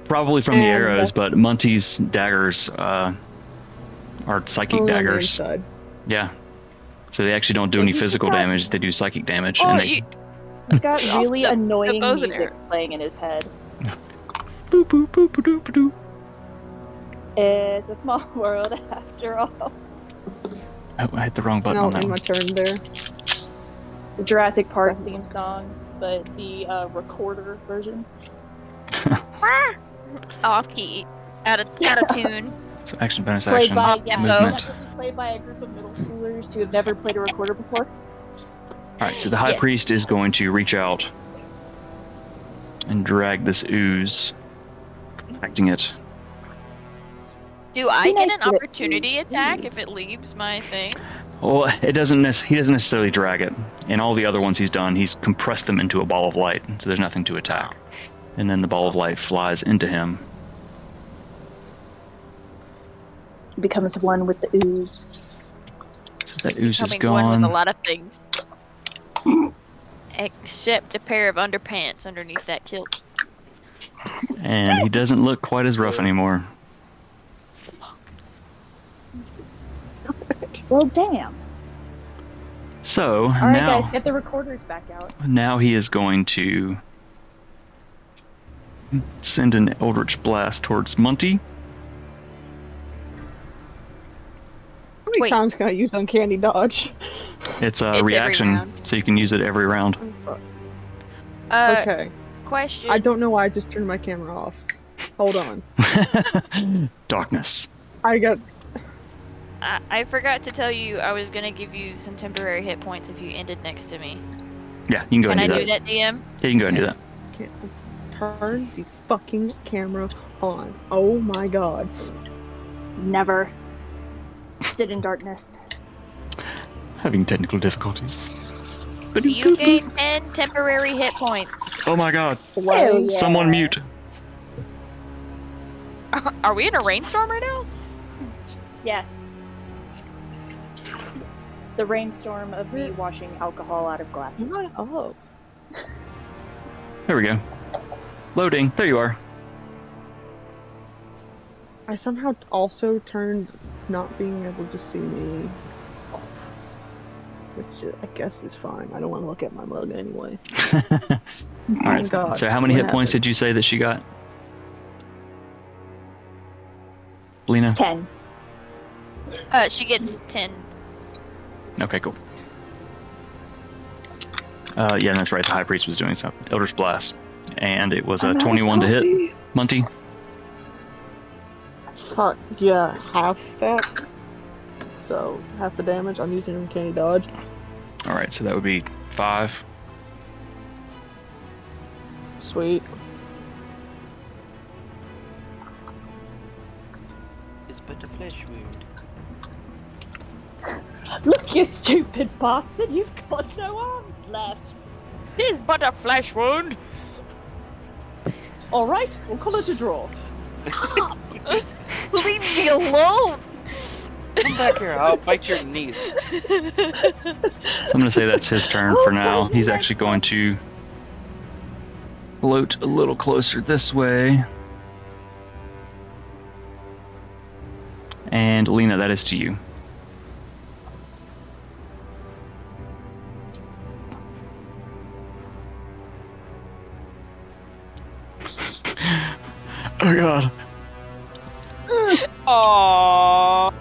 Probably from the And arrows, that's- but Monty's daggers are psychic Only on the daggers. inside. Yeah. So they actually don't do Yeah, any he's physical got- damage, they do psychic damage. Oh, and they you, He's got Also really the annoying bows and music arrows. playing in his head. boop, boop, boop, boop, boop, boop. It's a small world after all. Oh, I hit the wrong button No, on that in my one. turn there. The Jurassic Park theme song, but the recorder version. off key, out of tune. So action, bonus Played action, by movement. played by a group of middle schoolers who have never played a recorder before. Alright, so the High Yes. Priest is going to reach out and drag this ooze, acting it. Do I Be get nice an to the opportunity attack if ooze. it leaves my thing? Well, he doesn't necessarily drag it. In all the other ones he's done, he's compressed them into a ball of light, so there's nothing to attack. And then the ball of light flies into him. He becomes one with the ooze. So that ooze is Becoming one with a gone. lot of things. Except a pair of underpants underneath that kilt. And he doesn't look quite as rough anymore. Well, damn. So All right, now, guys, get the recorders back out. now he is going to send an Eldritch Blast towards Monty. How many Wait. times can I use Uncanny Dodge? It's a It's every reaction, round. so you can use it every round. Okay. Question. I don't know why I just turned my camera off. Hold on. Darkness. I got. I forgot to tell you I was gonna give you some temporary hit points if you ended next to me. Yeah, you can go Can I ahead and do that, DM? Yeah, you can go ahead and do that. Can't turn the fucking camera on. Oh my god. Never. Sit in darkness. Having technical difficulties. You gain 10 temporary hit points. Oh my god. Hell yeah. Someone mute. Are we in a rainstorm right now? Yes. The rainstorm of me washing alcohol out of glasses. Oh. There we go. Loading. There you are. I somehow also turned not being able to see me, which I guess is fine. I don't want to look at my mug anyway. Alright, God. so how many What hit points happened? did you say that she got? Lena? 10. She gets 10. Okay, cool. Yeah, that's right. The High Priest was doing something. Eldritch Blast. And it was a 21 to hit. Monty? Yeah, half that. So, half the damage. I'm using Uncanny Dodge. Alright, so that would be 5. Sweet. It's but a flesh wound. Look, you stupid bastard, you've got no arms left. It is but a flesh wound. Alright, we'll call it a draw. Leave me alone. Come back here, I'll bite your knees. So I'm going to say that's his turn for now. He's actually going to float a little closer this way. And Lena, that is to you. Oh god. Aww.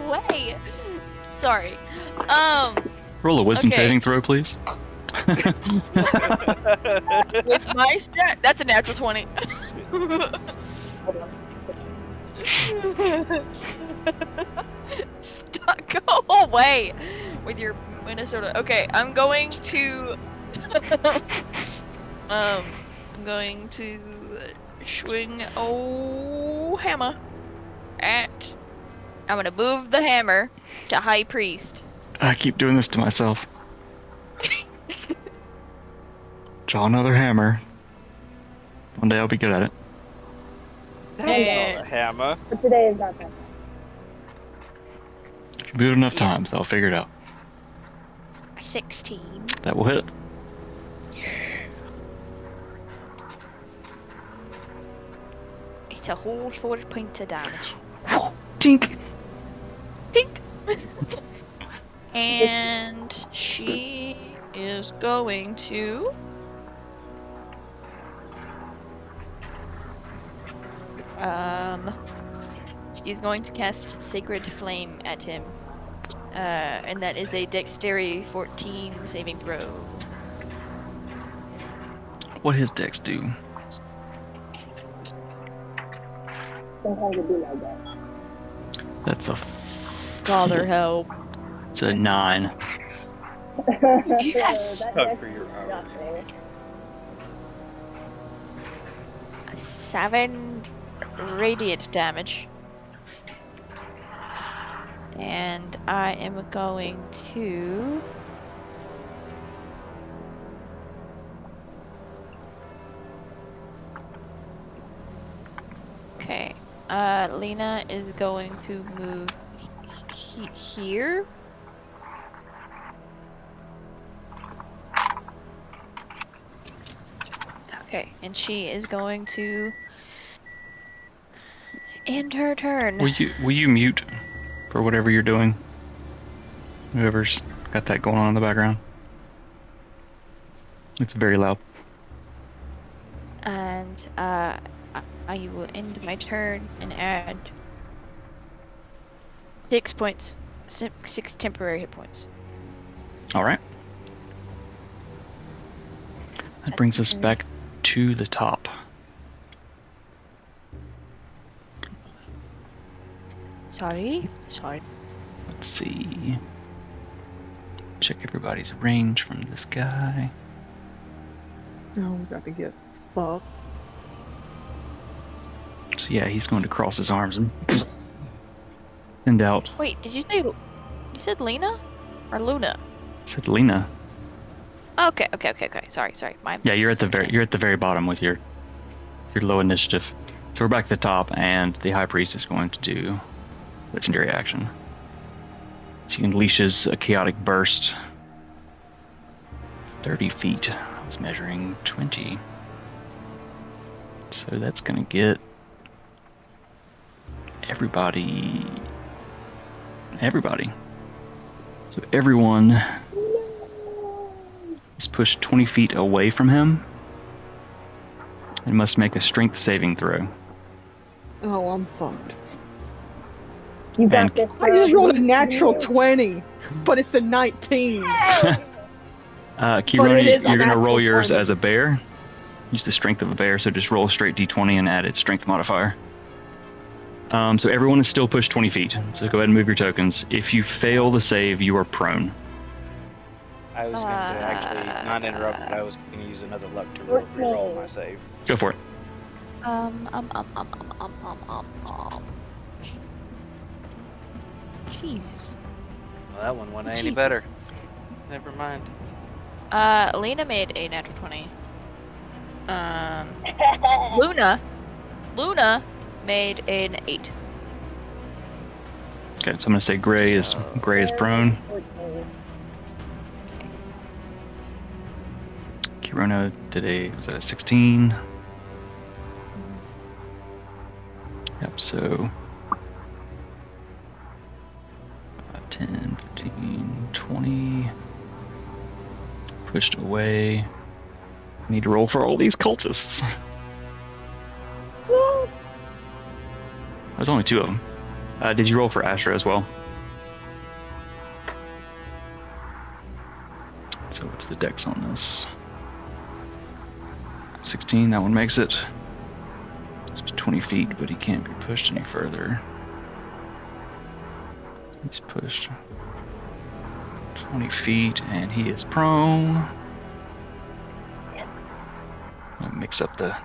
Way. Sorry. Roll a wisdom Okay. saving throw, please. With my stat, that's a natural 20. Stop, go away with your Minnesota. Okay, I'm going to I'm going to swing hammer at. I'm gonna move the hammer to High Priest. I keep doing this to myself. Draw another hammer. One day I'll be good at it. That's And- not a hammer. But today is not that. If you do it enough Yeah. times, I'll figure it out. 16. That will hit. It's a whole 4 points of damage. Tink! Tink! And she is going to. She's going to cast Sacred Flame at him. And that is a Dexterity 14 saving throw. What his dex do? Sometimes it be like that. That's a Father help. it's a 9. Yes! So Time for your that's hour. not fair. 7 radiant damage. And I am going to. Okay. Lena is going to move here. Okay, and she is going to end her turn. Will you mute for whatever you're doing. Whoever's got that going on in the background. It's very loud. And I will end my turn and add 6 points, 6 temporary hit points. All right. That brings us back to the top. Sorry. Let's see. Check everybody's range from this guy. Oh, we got to get fucked. So yeah, he's going to cross his arms and send out. Wait, did you say you said Lena or Luna? Said Lena. Okay. Sorry. Yeah, you're at the very bottom with your low initiative. So we're back at the top, and the High Priest is going to do legendary action. So he unleashes a chaotic burst. 30 feet. I was measuring 20. So that's going to get everybody. So everyone is pushed 20 feet away from him and must make a strength saving throw. Oh, I'm fucked. You got And- this. I just girl. rolled a natural 20, but it's a 19. Kironi, is a you're going to natural roll yours 20. as a bear. Use the strength of a bear, so just roll a straight d20 and add its strength modifier. So everyone is still pushed 20 feet, so go ahead and move your tokens. If you fail the save, you are prone. I was going to actually not interrupt, but I was going to use another luck to re-roll my save. Go for it. Jesus. Well, that one wasn't any Jesus. better. Never mind. Lena made a natural 20. Luna made an 8. Okay, so I'm going to say Gray is prone. Kirona was at a 16. Yep, so 10, 15, 20. Pushed away. I need to roll for all these cultists. There's only 2 of them. Did you roll for Astra as well? So what's the dex on this? 16, that one makes it. It's 20 feet, but he can't be pushed any further. He's pushed 20 feet, and he is prone. Yes. I'll mix up the...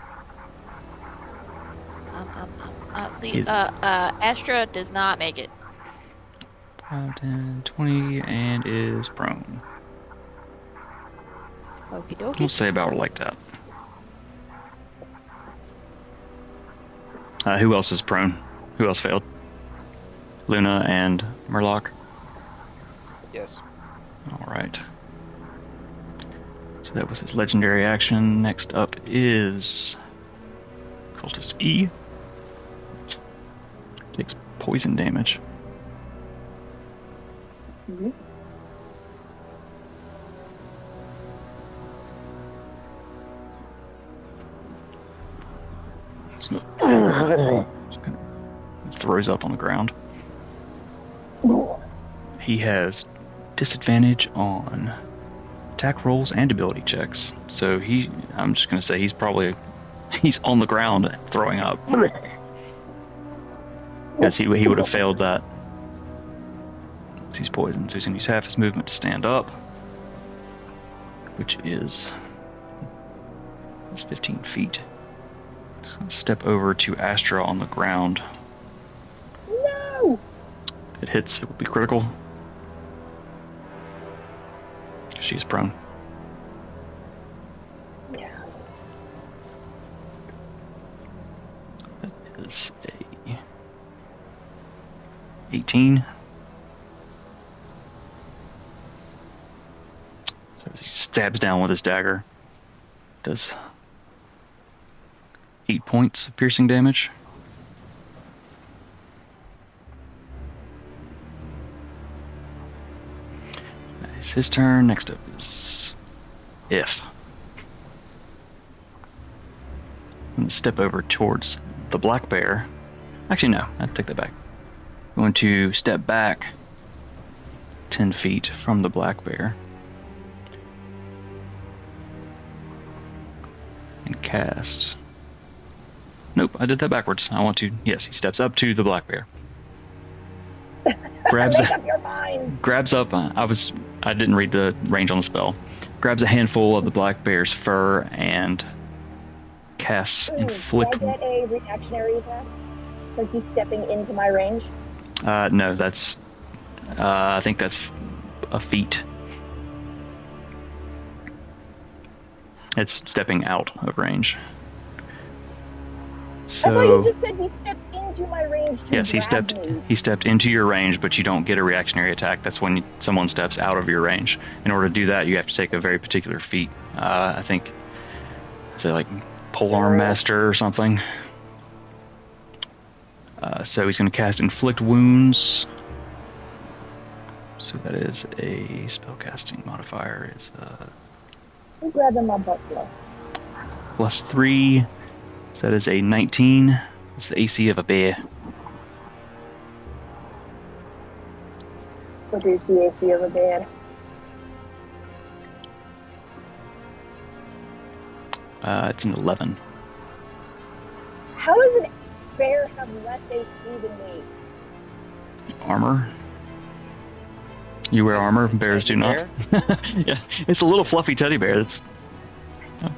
Astra does not make it. 5, 10, 20, and is prone. Okie We'll dokie. say about like that. Who else is prone? Who else failed? Luna and Murloc? Yes. Alright. So that was his legendary action. Next up is Cultist E. Takes poison damage. Mhm. So, just kind of throws up on the ground. He has disadvantage on attack rolls and ability checks. So I'm just going to say he's on the ground throwing up. As he would have failed that. He's poisoned, so he's going to use half his movement to stand up. Which is 15 feet. Just going to step over to Astra on the ground. No. If it hits, it will be critical. She's prone. Yeah. That is a 18. So he stabs down with his dagger. Does 8 points of piercing damage. is his turn. Next up is If. I'm going to step over towards the black bear. Actually, no, I'll take that back. I'm going to step back 10 feet from the black bear and cast. Nope, I did that backwards. I want to. Yes, he steps up to the black bear. Grabs Make up your mind. Grabs up. I didn't read the range on the spell. Grabs a handful of the black bear's fur and casts inflict. Can I get a reactionary attack since he's stepping into my range? No, that's. I think that's a feat. It's stepping out of range. So, I thought you just said he stepped into my range to yes, he stepped into your range, but you don't get a reactionary attack. That's when someone steps out of your range. In order to do that, you have to take a very particular feat. I think it's like Polearm Master or something. So he's going to cast Inflict Wounds. So that is a spellcasting modifier. Is I'm grabbing my buffalo. +3. So that is a 19. It's the AC of a bear. What is the AC of a bear? It's an 11. How does a bear have less AC than me? Armor. You wear armor, bears do not. Yeah, it's a little fluffy teddy bear. That's. Oh.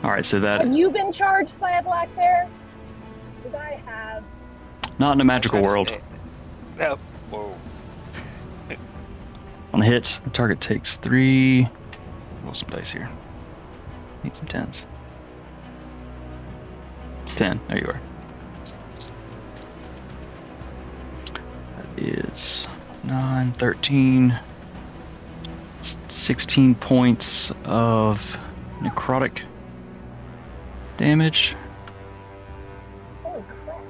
All right, so that. Have you been charged by a black bear? Because I have. Not in a magical world. Oh, whoa. On hits, the target takes 3. Roll some dice here. Need some 10s. 10. There you are. That is 9, 13, 16 points of necrotic damage. Holy crap.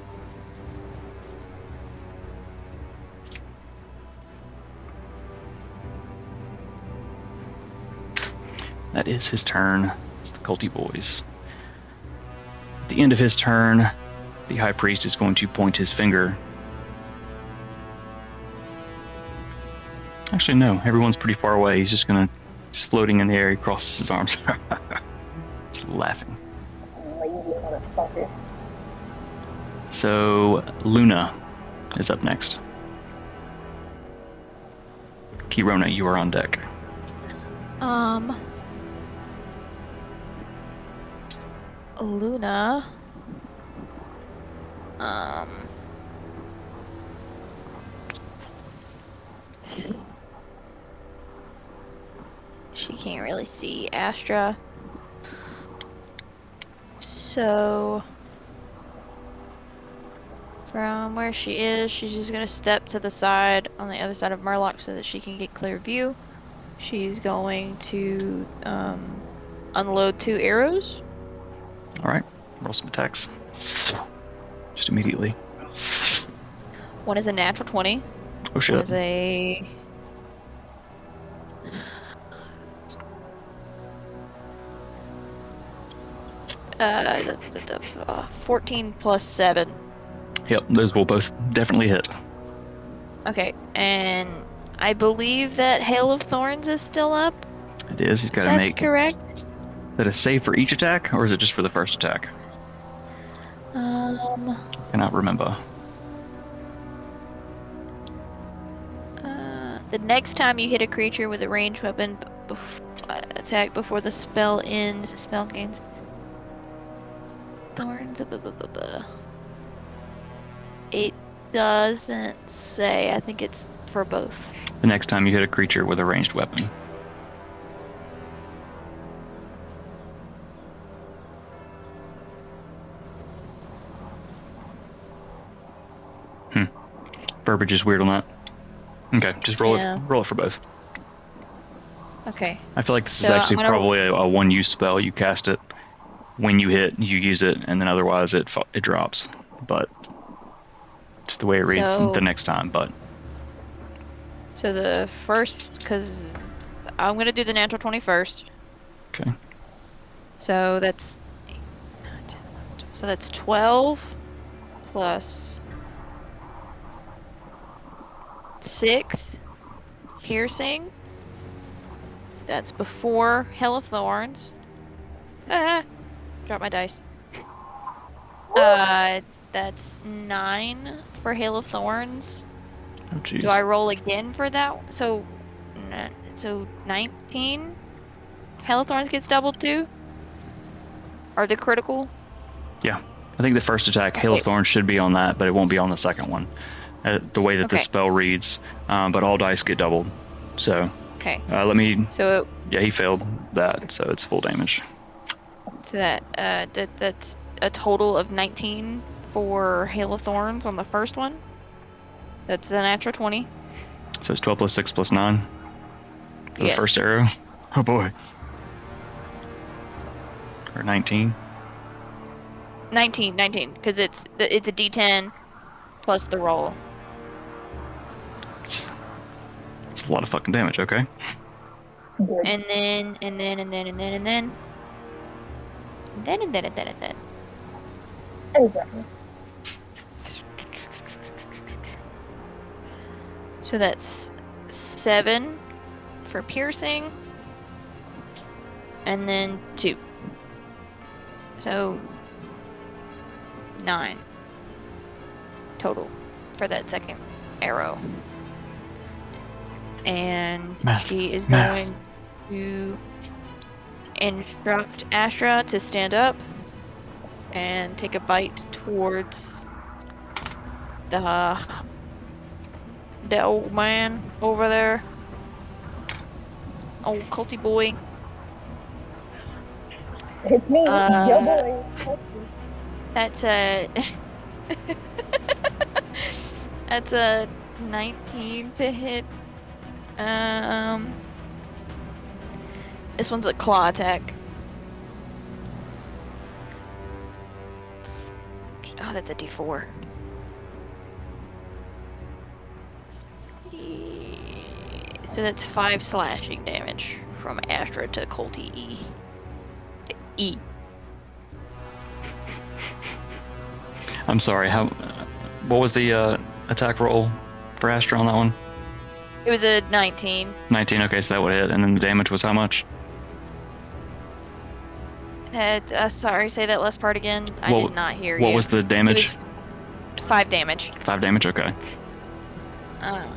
That is his turn. It's the culty boys. At the end of his turn, the high priest is going to point his finger. Actually, no. Everyone's pretty far away. He's he's floating in the air. He crosses his arms. Just laughing. Lazy motherfucker. So, Luna is up next. Kirona, you are on deck. Luna. She can't really see Astra. So, from where she is, she's just gonna step to the side on the other side of Murloc so that she can get clear view. She's going to unload 2 arrows. Alright, roll some attacks. Just immediately. One is a natural 20. Oh shit. One is a... 14 plus 7. Yep, those will both definitely hit. Okay, and I believe that Hail of Thorns is still up. It is. He's got to That's make. correct. Is that a save for each attack, or is it just for the first attack? Cannot remember. The next time you hit a creature with a ranged weapon attack before the spell ends, the spell gains thorns. It doesn't say. I think it's for both. The next time you hit a creature with a ranged weapon. Verbiage is weird on that. Okay, just roll it. Roll it for both. Okay. I feel like this is actually probably a one-use spell. You cast it when you hit, you use it, and then otherwise it drops. But it's the way it reads the next time. But so the first, because I'm gonna do the natural 20 first. Okay. So that's 8, 9, 10, 11, 12. So that's 12 plus 6 piercing. That's before Hell of Thorns. Drop my dice. That's 9 for Hail of Thorns. Oh, jeez. Do I roll again for that? So 19? Hail of Thorns gets doubled too? Are they critical? Yeah. I think the first attack, Hail of Thorns, should be on that, but it won't be on the second one. The way that the spell reads. But all dice get doubled. So, okay. Let me... So... Yeah, he failed that, so it's full damage. So that's a total of 19 for Hail of Thorns on the first one. That's a natural 20. So it's 12 plus 6 plus 9 for the Yes. first arrow. Oh boy. Or 19. 19, because it's a D10 plus the roll. It's a lot of fucking damage, okay? And then. So that's 7 for piercing. And then 2. So 9 total for that second arrow. And she is going to instruct Astra to stand up and take a bite towards the old man over there. Old culty boy. It's me, yo boy. That's a that's a 19 to hit. This one's a claw attack. Oh, that's a D4. So that's 5 slashing damage from Astra to Colty E. E. I'm sorry, what was the attack roll for Astra on that one? It was a 19. 19, okay, so that would hit. And then the damage was how much? Sorry, say that last part again. I did not hear you. What was the damage? It was 5 damage. 5 damage, okay.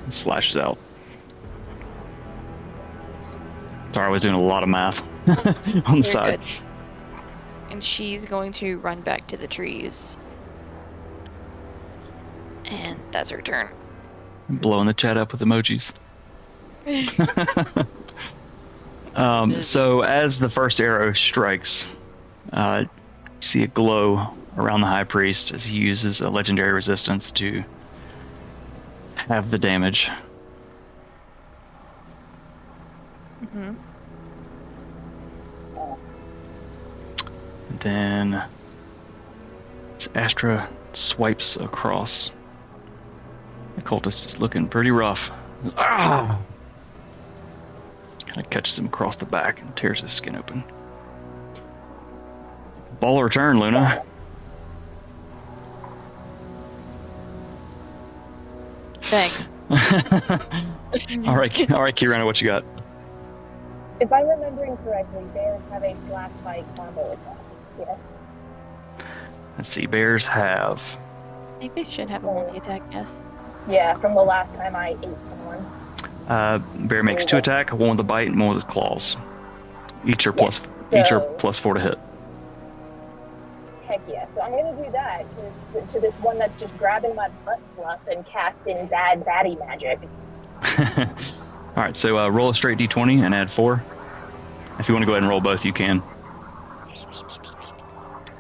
Slashes out. Sorry, I was doing a lot of math on the side. Good. And she's going to run back to the trees. And that's her turn. Blowing the chat up with emojis. So as the first arrow strikes, you see a glow around the high priest as he uses a legendary resistance to have the damage. Mm-hmm. Then as Astra swipes across, the cultist is looking pretty rough. Ah! Kind of catches him across the back and tears his skin open. Ball or turn, Luna. Thanks. all right, Kirana, what you got? If I'm remembering correctly, bears have a slap fight combo attack. Yes. Let's see, bears have... I think they should have a multi-attack, yes. Yeah, from the last time I ate someone. Bear makes 2 attack, one with a bite and one with his claws. Each are plus 4 to hit. Heck yeah. So I'm going to do that to this one that's just grabbing my butt fluff and casting bad baddie magic. Alright, so roll a straight d20 and add 4. If you want to go ahead and roll both, you can.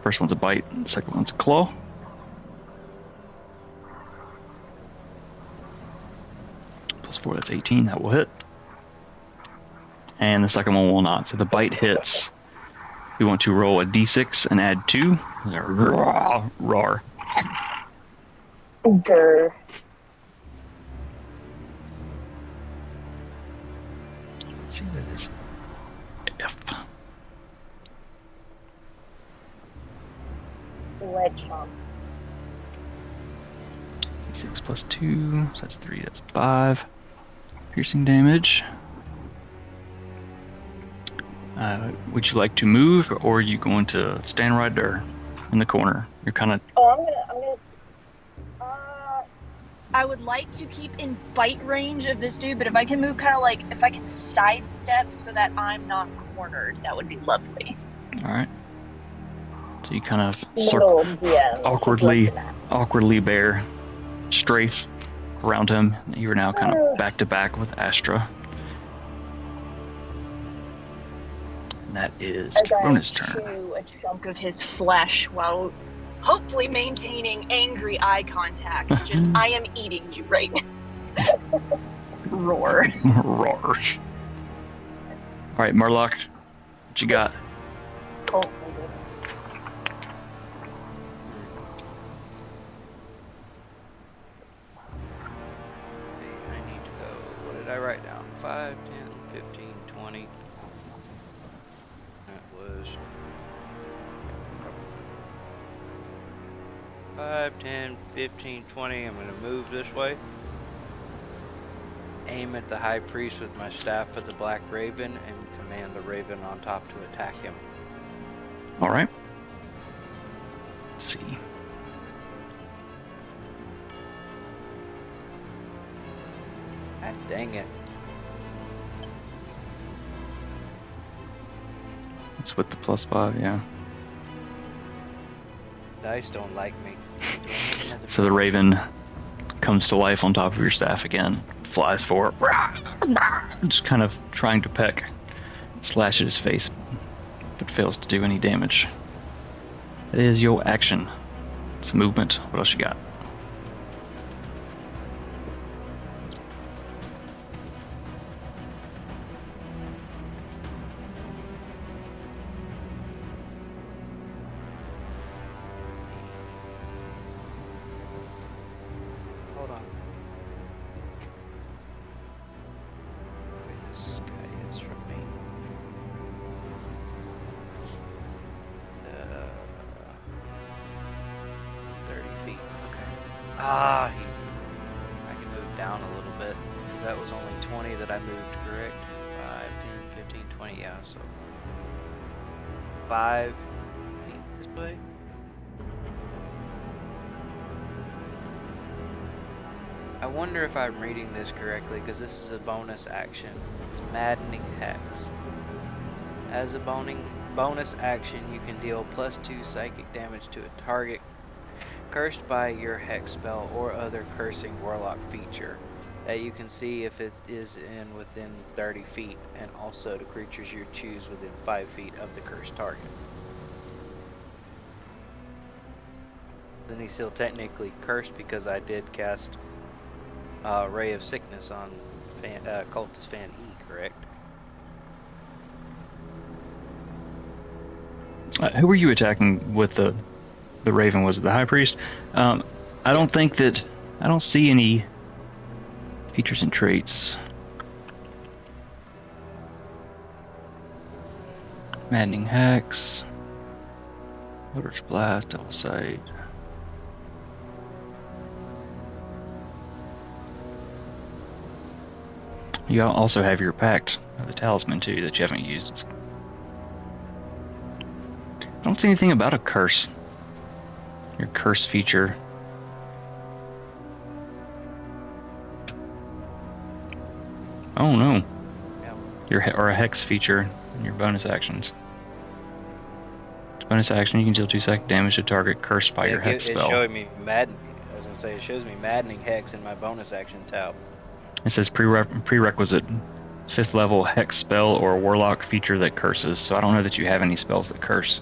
First one's a bite, second one's a claw. Plus 4, that's 18, that will hit. And the second one will not, so the bite hits. We want to roll a d6 and add 2. Roar. Grr. Let's see, that is F. Leg chomp. 6 plus 2, so that's 3, that's 5. Piercing damage. Would you like to move, or are you going to stand right there in the corner? You're kind of... Oh, I'm gonna I would like to keep in bite range of this dude, but if I can move kind of like, if I can sidestep so that I'm not cornered, that would be lovely. Alright. So you kind of little DM. awkwardly bear strafe around him. You are now kind of back to back with Astra. And that is Rona's turn. Chew a chunk of his flesh while hopefully maintaining angry eye contact. Just, I am eating you right now. Roar. Roar. Alright, Murloc, what you got? Oh, I need to go. What did I write down? 5, 10, 15, 20. That was 5, 10, 15, 20. I'm going to move this way. Aim at the high priest with my staff of the black raven and command the raven on top to attack him. Alright. Let's see. God dang it. It's with the +5, yeah. Dice don't like me. So the raven comes to life on top of your staff again, flies forward, just kind of trying to peck, slash at his face, but fails to do any damage. It is your action. It's movement. What else you got? Hold on. Wait, this guy is from me. 30 feet. Okay. Ah, I can move down a little bit because that was only 20 that I moved, correct? 5, 10, 15, 20. Yeah, so 5 feet this way. I wonder if I'm reading this correctly because this is a bonus action. It's Maddening Hex. As a bonus action, you can deal +2 psychic damage to a target cursed by your hex spell or other cursing warlock feature that you can see if it is within 30 feet, and also to creatures you choose within 5 feet of the cursed target. Then he's still technically cursed because I did cast Ray of Sickness on Cultist Fan E, correct? Who were you attacking with the raven? Was it the high priest? I don't see any features and traits. Maddening Hex, Eldritch Blast, Double Sight. You also have your Pact of the Talisman too that you haven't used. I don't see anything about a curse. Your curse feature. Oh no. Yeah. Or a hex feature in your bonus actions. Bonus action, you can deal 2 psychic damage to target cursed by your hex spell. It's showing me it shows me Maddening Hex in my bonus action tab. It says prerequisite 5th level hex spell or warlock feature that curses. So I don't know that you have any spells that curse.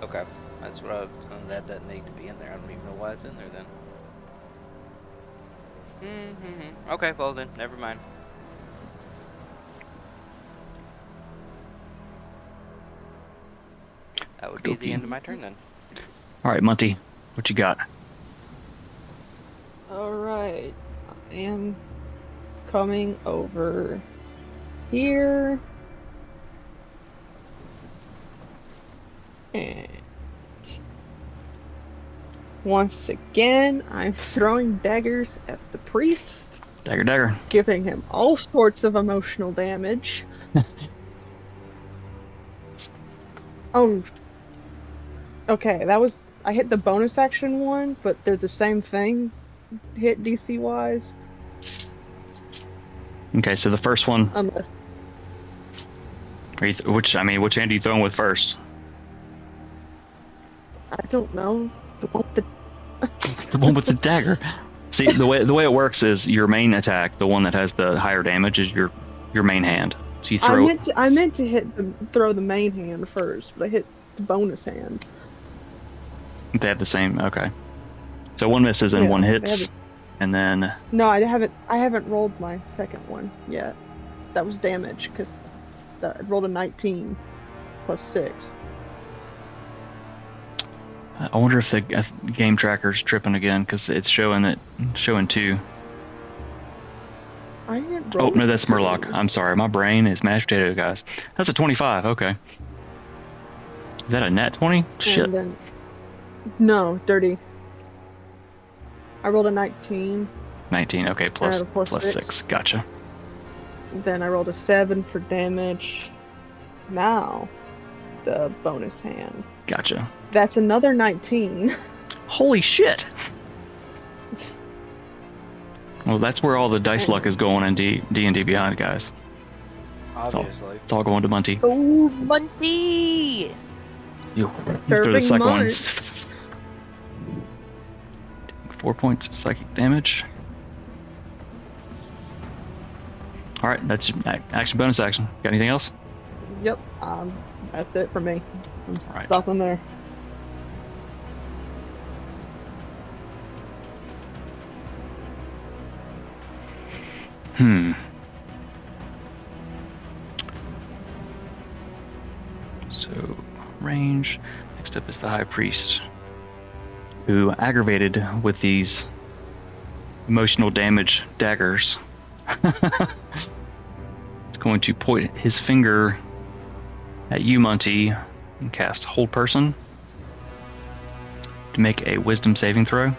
Okay, that's what that doesn't need to be in there. I don't even know why it's in there then. Okay, well then, never mind. That would be the end of my turn then. Alright, Monty, what you got? Alright, I am coming over here. And once again, I'm throwing daggers at the priest. Dagger, dagger. Giving him all sorts of emotional damage. Oh. Okay, I hit the bonus action one, but they're the same thing, hit DC wise. Okay, so the first one. Unless... which hand are you throwing with first? I don't know. The one with the one with the dagger. See, the way it works is your main attack, the one that has the higher damage, is your main hand. So you throw. I meant to throw the main hand first, but I hit the bonus hand. They have the same. Okay. So one misses and one hits, and then. No, I haven't rolled my second one yet. That was damage because I rolled a 19 plus 6. I wonder if the game tracker's tripping again because it's showing 2. I didn't roll. Oh no, that's Murloc. I'm sorry, my brain is mashed potato, guys. That's a 25. Okay. Is that a nat 20? Shit. No, dirty. I rolled a 19. 19. Okay, plus 6. Gotcha. Then I rolled a 7 for damage. Now, the bonus hand. Gotcha. That's another 19. Holy shit! Well, that's where all the dice luck is going in D&D Beyond, guys. Obviously. It's all going to Monty. Oh, Monty! You throw the second one. 4 points of psychic damage. Alright, that's action, bonus action. Got anything else? Yep, that's it for me. I'm right. stopping there. So, range. Next up is the High Priest, who, aggravated with these emotional damage daggers, is going to point his finger at you, Monty, and cast Hold Person to make a Wisdom saving throw.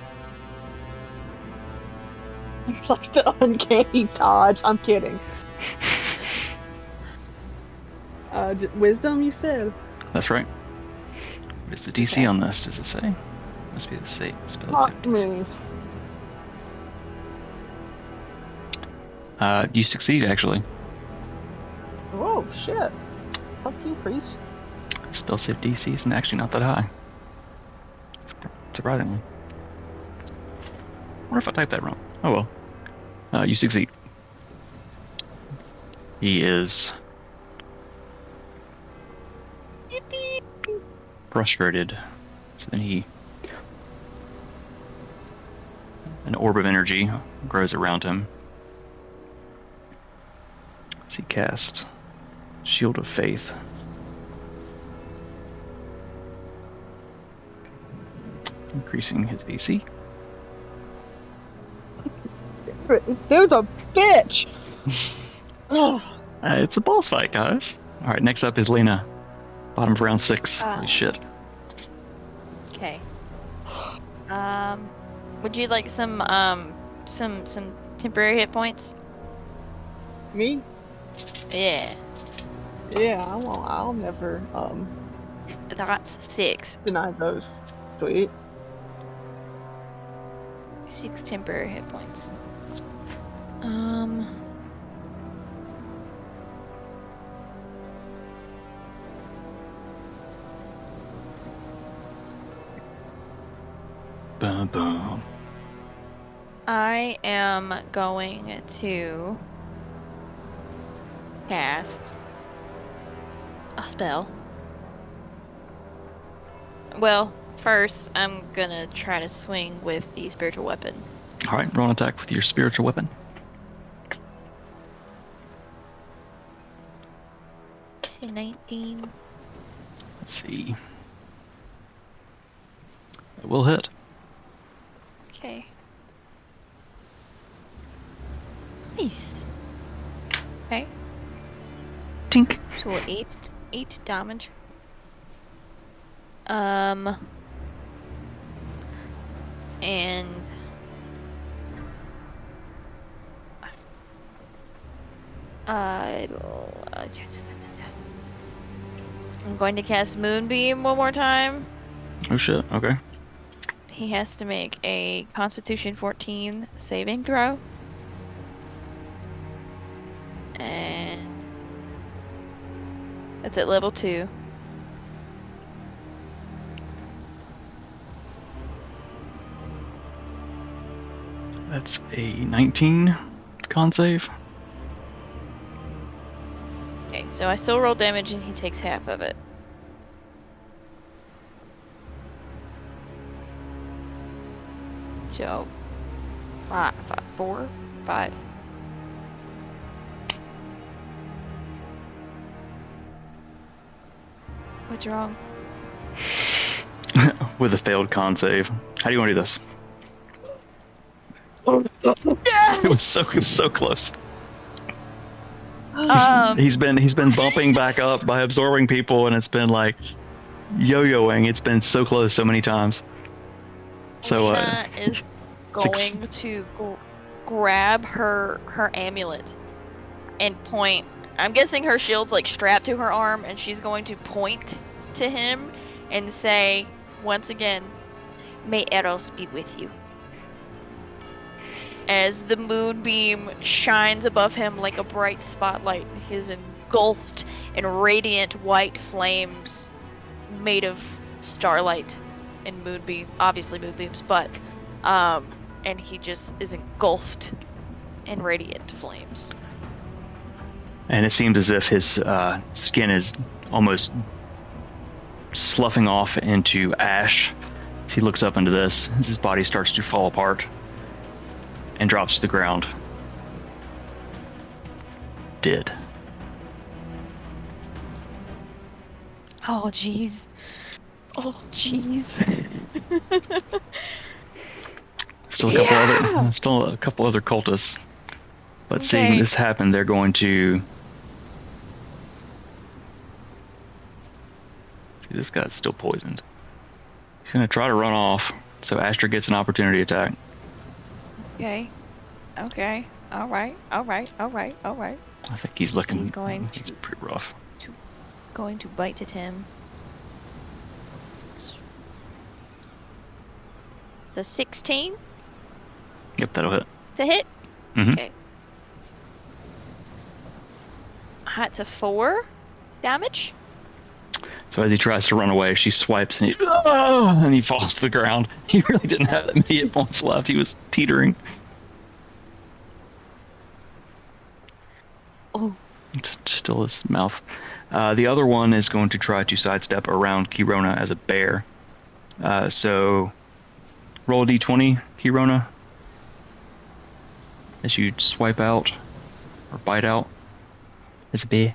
It's like the uncanny dodge. I'm kidding. Wisdom, you said? That's right. What is the DC on this? Does it say? Must be the spell. Fuck me. You succeed, actually. Whoa, shit. Fuck you, priest. Spell save DC is actually not that high. Surprisingly. I wonder if I typed that wrong. Oh well. You succeed. He is frustrated. So then an orb of energy grows around him. As he casts Shield of Faith. Increasing his AC. Dude's a bitch! It's a boss fight, guys. Alright, next up is Lena. Bottom of round 6. Holy shit. Okay. Would you like some temporary hit points? Me? Yeah. Yeah, I'll never, That's 6. deny those. Sweet. 6 temporary hit points. Bum, bum. I am going to cast a spell. Well, first I'm gonna try to swing with the spiritual weapon. Alright, roll an attack with your spiritual weapon. Say 19. Let's see. It will hit. Okay. Nice. Okay. Tink. So 8 damage. And I'm going to cast Moonbeam one more time. Oh shit, okay. He has to make a Constitution 14 saving throw. And that's at level 2. That's a 19 con save. Okay, so I still roll damage and he takes half of it. So, 4, 5. What's wrong? With a failed con save. How do you want to do this? Yes! It was so close. He's been bumping back up by absorbing people, and it's been like yo-yoing. It's been so close so many times. So Lena is going to grab her amulet and point. I'm guessing her shield's like strapped to her arm, and she's going to point to him and say, once again, "May Eros be with you." As the moonbeam shines above him like a bright spotlight, he is engulfed in radiant white flames made of starlight and moonbeam, obviously moonbeams, but and he just is engulfed in radiant flames. And it seems as if his skin is almost sloughing off into ash. As he looks up into this, his body starts to fall apart and drops to the ground. Dead. Oh, jeez. Oh, jeez. Still a couple other cultists. But Okay. seeing this happen, they're going to... See, this guy's still poisoned. He's going to try to run off, so Astra gets an opportunity attack. Okay. Okay. All right. I think he's looking... He's going He's pretty rough. Going to bite at him. The 16 Yep, that'll hit. to hit? Mm-hmm. Okay. That's a 4 damage. So as he tries to run away, she swipes and he falls to the ground. He really didn't have that many hit points left. He was teetering. Oh. It's still his mouth. The other one is going to try to sidestep around Kirona as a bear. So roll a d20, Kirona, as you swipe out or bite out as a bear.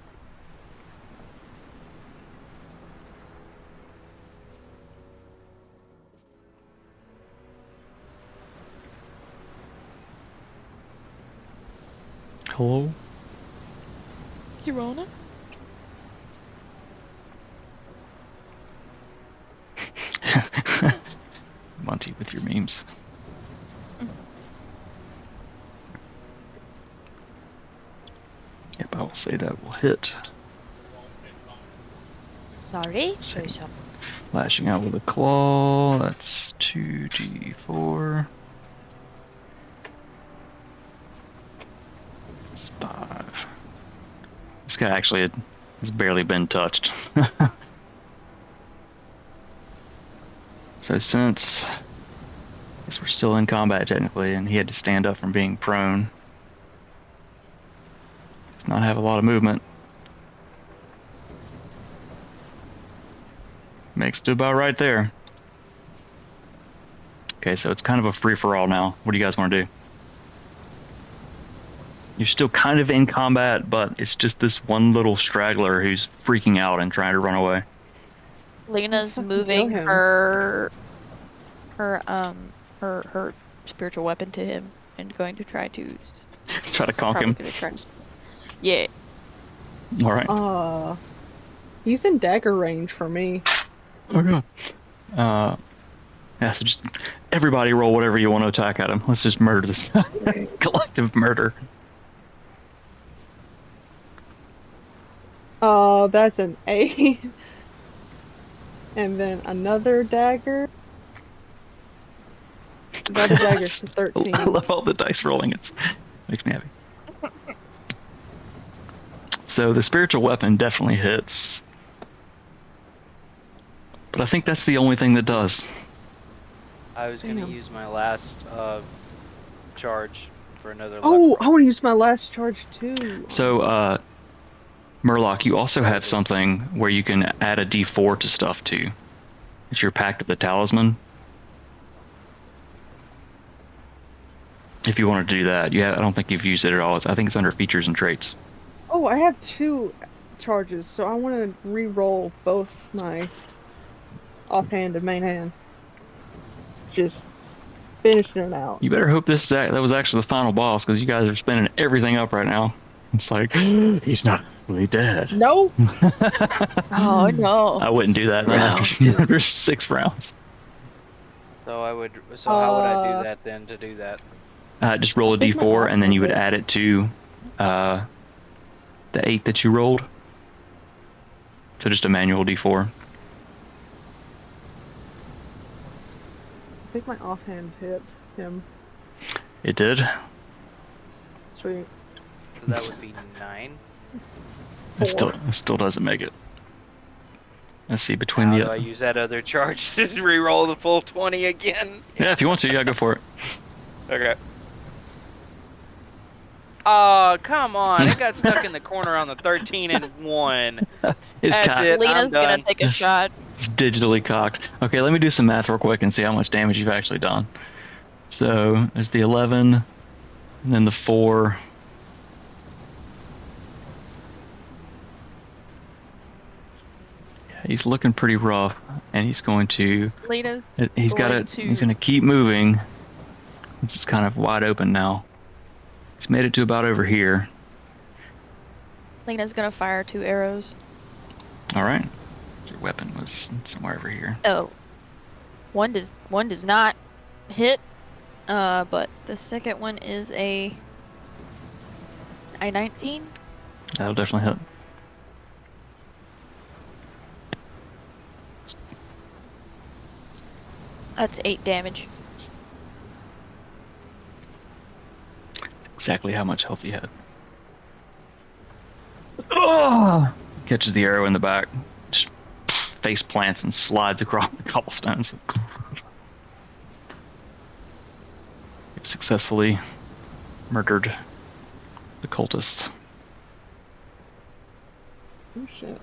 Hello? Kirona? Monty with your memes. Yep, I will say that will hit. Sorry? Lashing out with a claw, that's 2d4. That's 5. This guy actually has barely been touched. So since I guess we're still in combat technically, and he had to stand up from being prone, does not have a lot of movement. Makes it to about right there. Okay, so it's kind of a free-for-all now. What do you guys want to do? You're still kind of in combat, but it's just this one little straggler who's freaking out and trying to run away. Lena's moving her spiritual weapon to him and going to try to Try to conk him. Yeah. All right. He's in dagger range for me. Okay. Yeah, so just everybody roll whatever you want to attack at him. Let's just murder this guy. Collective murder. That's an 8. And then another dagger. Another dagger's to 13. I love all the dice rolling. It makes me happy. So the spiritual weapon definitely hits. But I think that's the only thing that does. I was going to use my last charge for another Oh, I want to use my last charge too. So, Murloc, you also have something where you can add a d4 to stuff too. It's your Pact of the Talisman. If you wanted to do that, I don't think you've used it at all. I think it's under features and traits. Oh, I have 2 charges, so I want to re-roll both my offhand and main hand. Just finishing it out. You better hope that was actually the final boss, because you guys are spinning everything up right now. It's like, he's not really dead. No. Oh no. I wouldn't do that after 6 rounds. So how would I do that then to do that? Just roll a d4 and then you would add it to the 8 that you rolled. So just a manual d4. I think my offhand hit him. It did. Sweet. So that would be 9. It still doesn't make it. Let's see, between do I use that other charge to re-roll the full 20 again? Yeah, if you want to, yeah, go for it. Okay. Oh, come on. It got stuck in the corner on the 13 and 1. That's it. Lena's gonna take a shot. It's digitally cocked. Okay, let me do some math real quick and see how much damage you've actually done. So, there's the 11, and then the 4. Yeah, he's looking pretty rough, and he's going to... He's gonna keep moving. It's kind of wide open now. He's made it to about over here. Lena's gonna fire 2 arrows. Alright. Your weapon was somewhere over here. Oh. One does not hit, but the second one is a 19. That'll definitely hit. That's 8 damage. Exactly how much health he had. Oh! Catches the arrow in the back, just face plants and slides across the cobblestones. You've successfully murdered the cultists. Oh shit.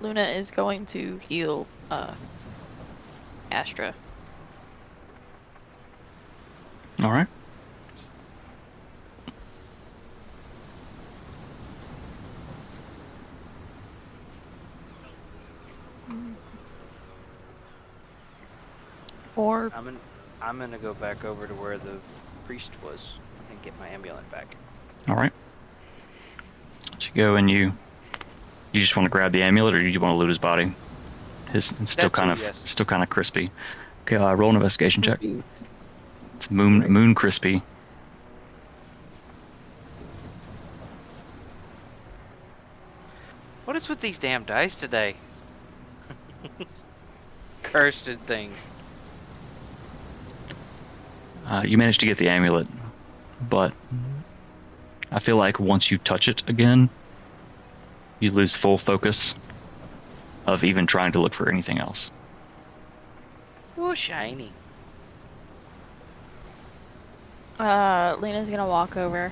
Luna is going to heal Astra. Alright. Or I'm gonna go back over to where the priest was and get my amulet back. Alright. So you go and you just want to grab the amulet, or you want to loot his body? It's still kind of crispy. Okay, roll an investigation check. It's moon crispy. What is with these damn dice today? Cursed things. You managed to get the amulet, but I feel like once you touch it again, you lose full focus of even trying to look for anything else. Oh, shiny. Lena's gonna walk over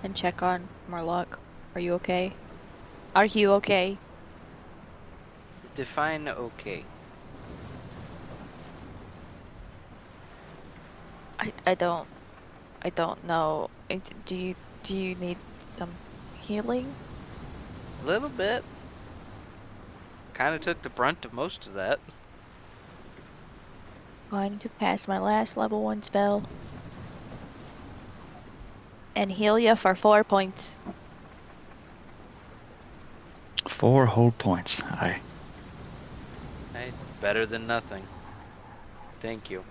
and check on Murloc. Are you okay? Are you okay? Define okay. I don't know. Do you need some healing? A little bit. Kind of took the brunt of most of that. Going to cast my last level 1 spell and heal you for 4 points. 4 hold points. Hey, better than nothing. Thank you.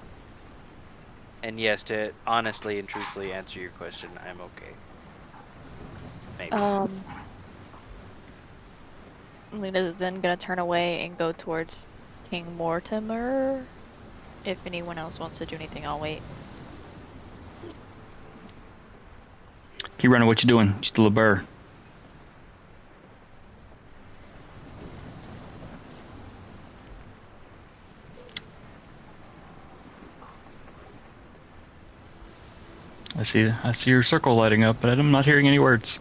And yes, to honestly and truthfully answer your question, I'm okay. Maybe. Luna's then gonna turn away and go towards King Mortimer. If anyone else wants to do anything, I'll wait. Keep running. What you doing? You still a burr? I see your circle lighting up, but I'm not hearing any words.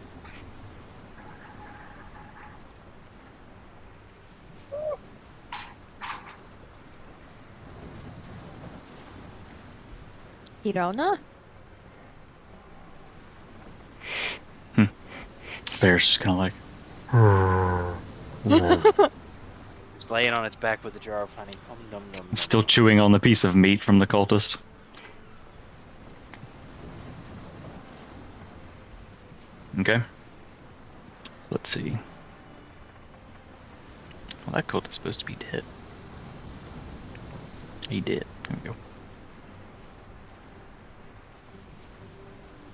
You don't know? Bear's just kind of like... It's laying on its back with a jar of honey. Nom, nom, nom, Still chewing on the piece of meat from the cultist. Okay. Let's see. Well, that cult is supposed to be dead. He did. There we go.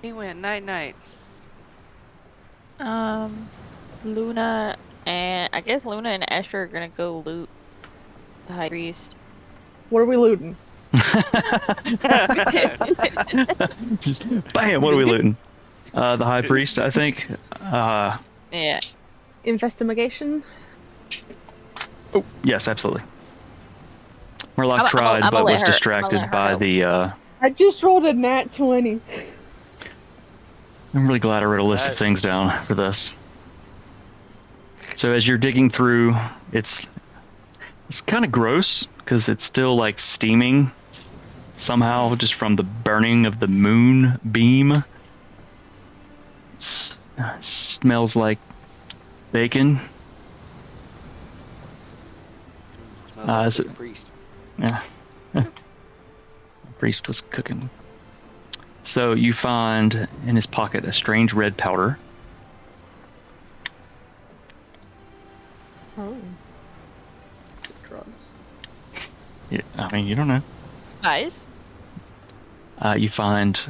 He went night-night. Luna and I guess Luna and Asher are gonna go loot the High Priest. What are we looting? Just bam! What are we looting? The High Priest, I think. Yeah. Investigation? Oh, yes, absolutely. Murloc I'm tried, gonna but let was her distracted by know. the... I just rolled a nat 20. I'm really glad I wrote a list of things down for this. So as you're digging through, it's kind of gross because it's still like steaming somehow just from the burning of the moon beam. Smells like bacon. Smells like a priest. Yeah. The priest was cooking. So you find in his pocket a strange red powder. Oh. Drugs. Yeah, I mean, you don't know. Nice. You find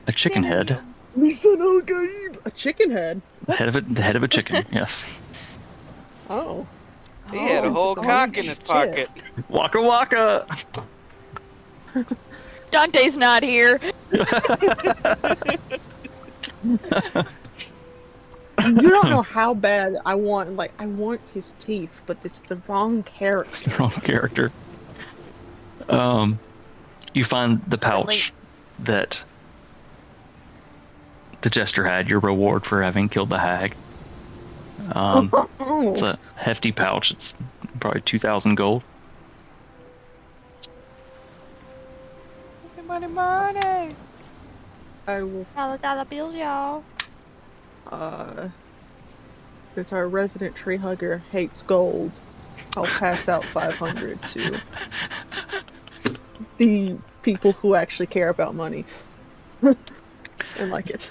a chicken head. A chicken head? The head of a chicken, yes. Oh. He had a whole cock in his pocket. Waka waka! Dante's not here. You don't know how bad I want his teeth, but it's the wrong character. It's the wrong character. You find the pouch that the jester had, your reward for having killed the hag. It's a hefty pouch. It's probably 2,000 gold. Money. I will. Dollar bills, y'all. Since our resident tree hugger hates gold, I'll pass out 500 to the people who actually care about money and like it.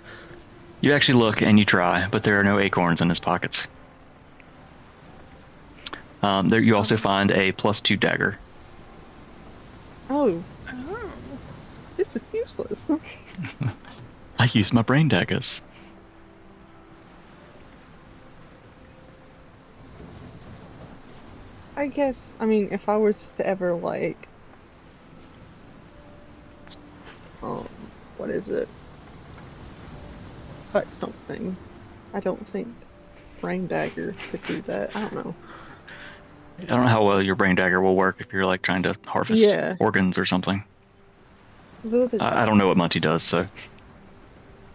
You actually look and you try, but there are no acorns in his pockets. There you also find a +2 dagger. Oh. This is useless. I use my brain daggers. I guess, I mean, if I was to ever, like, what is it? Cut something. I don't think brain dagger could do that. I don't know. I don't know how well your brain dagger will work if you're, like, trying to harvest organs or something. I don't know what Monty does, so...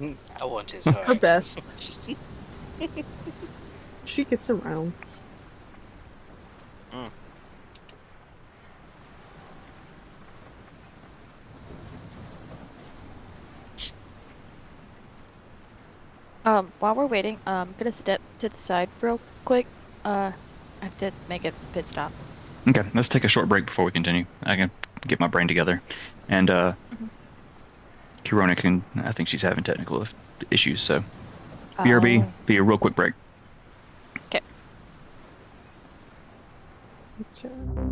I want his heart. Her best. She gets around. While we're waiting, I'm gonna step to the side real quick. I have to make a pit stop. Okay, let's take a short break before we continue. I can get my brain together. And, Kirona I think she's having technical issues, so... BRB, be a real quick break. Okay. Gotcha.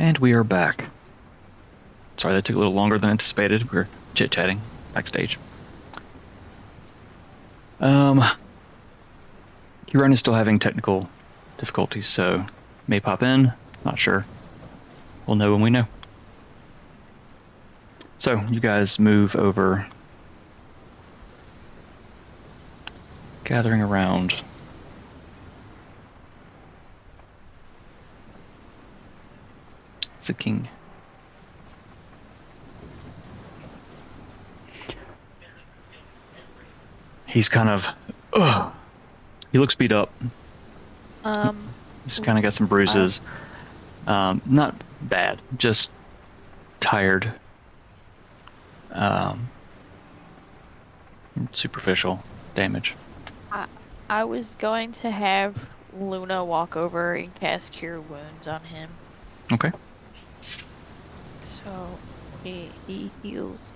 And we are back. Sorry, that took a little longer than anticipated. We're chit-chatting backstage. Kieran is still having technical difficulties, so may pop in. Not sure. We'll know when we know. So, you guys move over. Gathering around. It's the king. He's kind of, he looks beat up. He's kind of got some bruises. Not bad, just tired. Superficial damage. I was going to have Luna walk over and cast Cure Wounds on him. Okay. So he heals.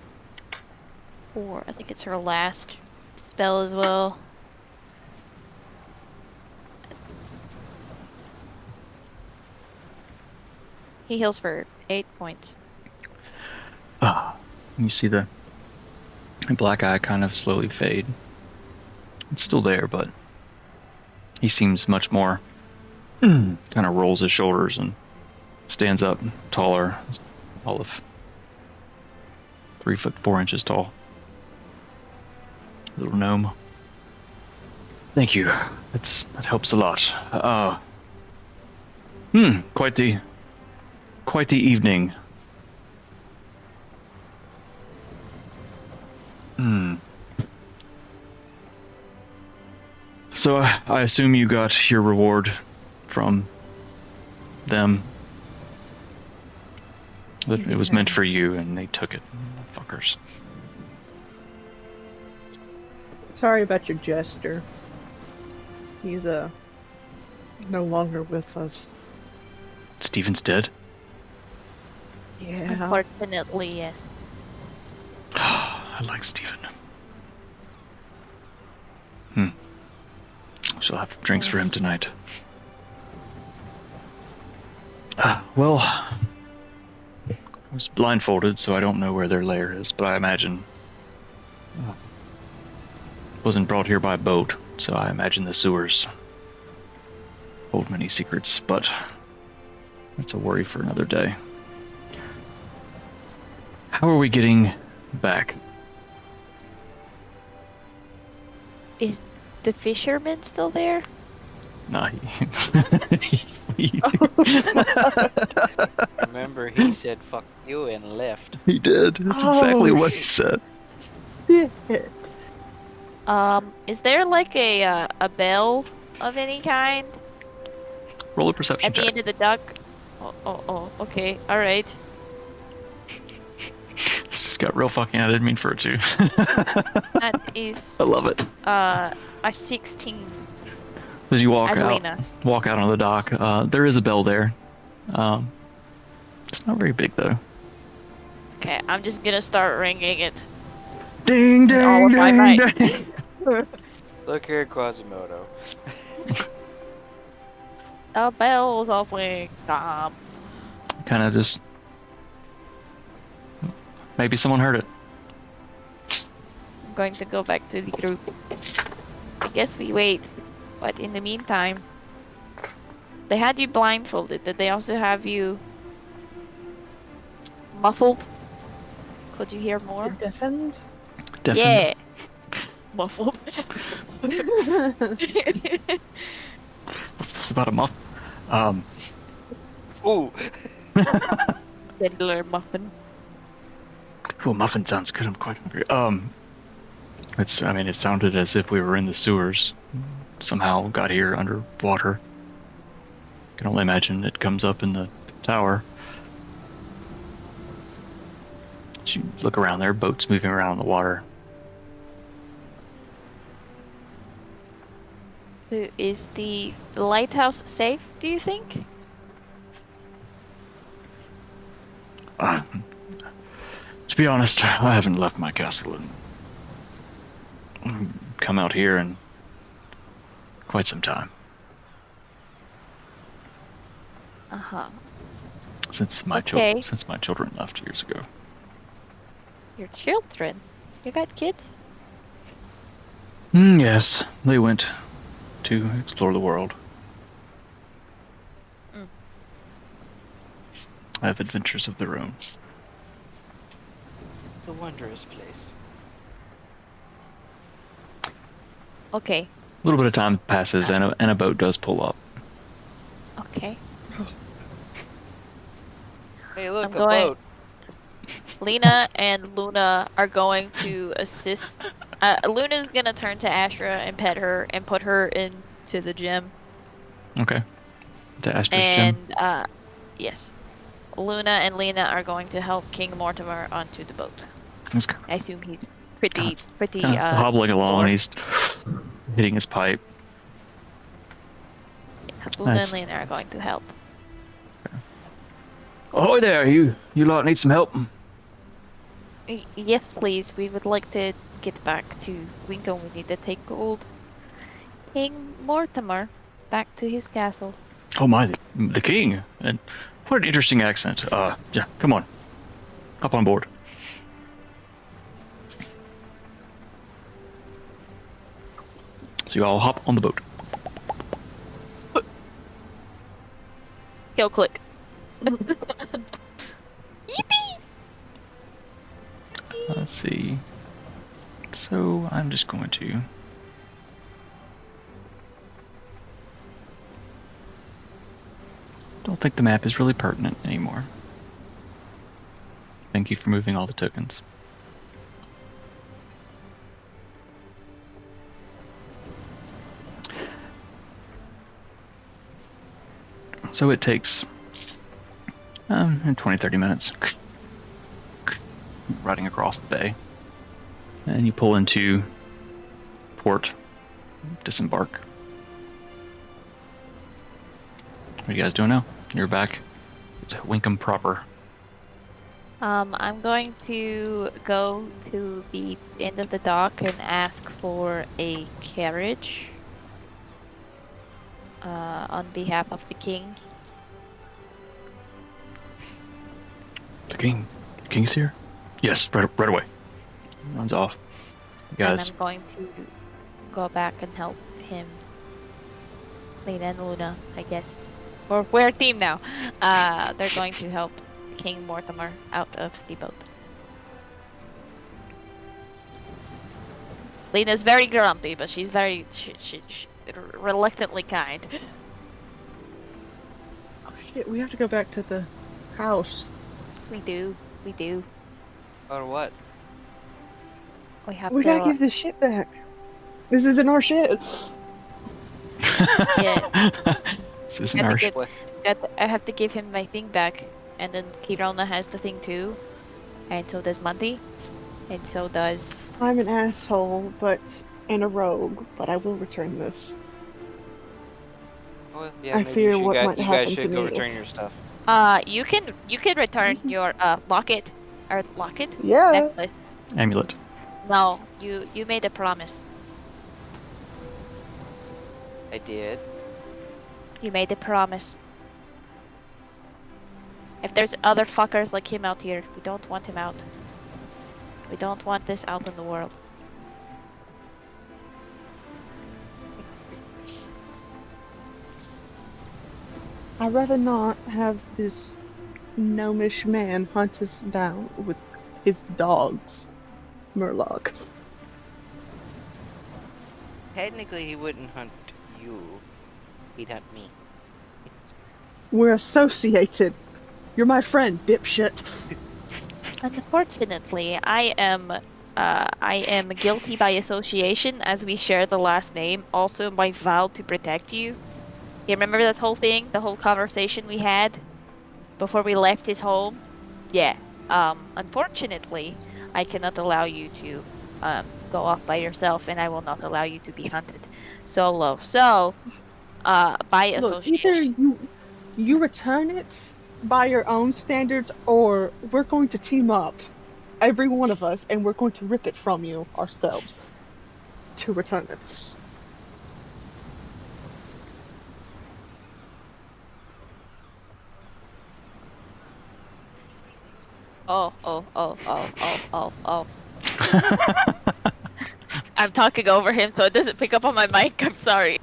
Or I think it's her last spell as well. He heals for 8 points. You see the black eye kind of slowly fade. It's still there, but he seems much more kind of rolls his shoulders and stands up taller, all of 3 foot 4 inches tall. Little gnome. Thank you. That helps a lot. Quite the evening. So I assume you got your reward from them. It was meant for you, and they took it, fuckers. Sorry about your jester. He's no longer with us. Steven's dead? Yeah. Unfortunately, yes. I like Steven. She'll have drinks for him tonight. Well, I was blindfolded, so I don't know where their lair is, but I imagine wasn't brought here by boat, so I imagine the sewers hold many secrets, but that's a worry for another day. How are we getting back? Is the fisherman still there? Nah, Remember, he said "fuck you" and left. he did. That's exactly what he said. Is there like a bell of any kind Roll a perception at the check. end of the dock? Oh, okay, all right. This just got real fucking. I didn't mean for it to. That is I love it. a 16. As you walk As out Lena. on the dock, there is a bell there. It's not very big though. Okay, I'm just gonna start ringing it. Ding ding All of my ding might. ding. Look here, Quasimodo. The bells of Wing. Kind of just. Maybe someone heard it. I'm going to go back to the group. I guess we wait. But in the meantime, they had you blindfolded. Did they also have you muffled? Could you hear more? Deafened? Yeah. Muffled. What's this about a muff? Ooh. Fiddler muffin. Ooh, muffin sounds good. I'm quite hungry. It sounded as if we were in the sewers. Somehow got here underwater. I can only imagine it comes up in the tower. As you look around there, boats moving around in the water. Is the lighthouse safe, do you think? To be honest, I haven't left my castle and come out here in quite some time. Uh-huh. since Okay. since my children left years ago. Your children? You got kids? Yes, they went to explore the world. Have adventures of their own. The wondrous place. Okay. A little bit of time passes, and a boat does pull up. Okay. Hey, look, I'm a going. boat. Lena and Luna are going to assist. Luna's gonna turn to Astra and pet her and put her into the gym. Okay. To Astra's gym. And yes, Luna and Lena are going to help King Mortimer onto the boat. He's I assume he's kind pretty of hobbling along, and sore. he's hitting his pipe. Yeah, Luna and Lena are going to help. Oh there, you lot need some help? Yes, please. We would like to get back to Winton. We need to take old King Mortimer back to his castle. Oh my, the king! And what an interesting accent. Yeah, come on, hop on board. So you all hop on the boat. Kill click. Yippee! Let's see. So I'm just going to. Don't think the map is really pertinent anymore. Thank you for moving all the tokens. So it takes 20-30 minutes riding across the bay. And you pull into port, disembark. What are you guys doing now? You're back at Winkham proper. I'm going to go to the end of the dock and ask for a carriage on behalf of the king. The king? The king's here? Yes, right away. Runs off. You guys. And I'm going to go back and help him. Lena and Luna, I guess. Or we're a team now. They're going to help King Mortimer out of the boat. Lena's very grumpy, but she's very she reluctantly kind. Oh shit, we have to go back to the house. We do. Or what? We gotta give this shit back. This isn't our shit. Yeah. This isn't our shit. I have to give him my thing back, and then Kirona has the thing too, and so does Monty, and so does. I'm an asshole, and a rogue, but I will return this. Well, yeah, I fear what might happen to me. You guys should go return your stuff. You can return your locket or Yeah. necklace. Amulet. No, you made a promise. I did. You made a promise. If there's other fuckers like him out here, we don't want him out. We don't want this out in the world. I'd rather not have this gnomish man hunt us down with his dogs, Murloc. Technically, he wouldn't hunt you. He'd hunt me. We're associated. You're my friend, dipshit. Unfortunately, I am guilty by association as we share the last name. Also, my vow to protect you. You remember that whole thing, the whole conversation we had before we left his home? Yeah. Unfortunately, I cannot allow you to go off by yourself, and I will not allow you to be hunted solo. So, by association. Look, either you return it by your own standards, or we're going to team up, every one of us, and we're going to rip it from you ourselves to return it. Oh. I'm talking over him, so it doesn't pick up on my mic. I'm sorry.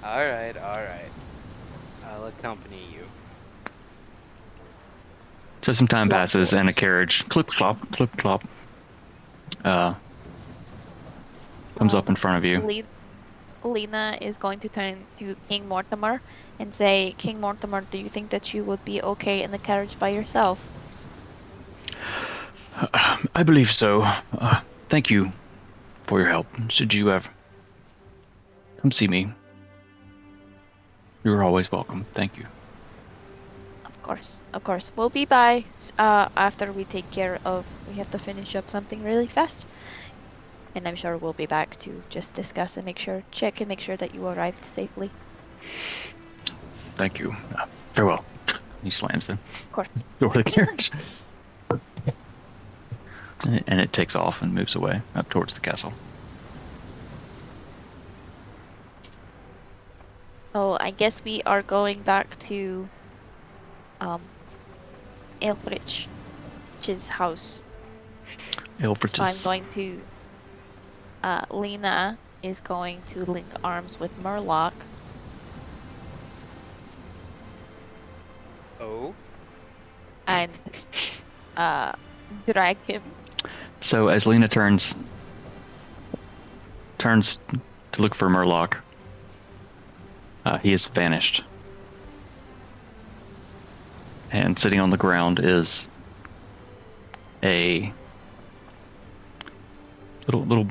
Alright. I'll accompany you. So some time Lock passes, and a doors. carriage clip clop comes up in front of you. Lena is going to turn to King Mortimer and say, King Mortimer, do you think that you would be okay in the carriage by yourself? I believe so. Thank you for your help. Should you ever come see me, you're always welcome. Thank you. Of course. We'll be by after we take care of. We have to finish up something really fast, and I'm sure we'll be back to just discuss and check and make sure that you arrived safely. Thank you. Farewell. He slams the Of course. door of the carriage. And it takes off and moves away up towards the castle. Oh, I guess we are going back to Elfrich's house. Elfrich's. So I'm going to Lena is going to link arms with Murloc. Oh? And drag him. So as Lena turns to look for Murloc, he has vanished. And sitting on the ground is a little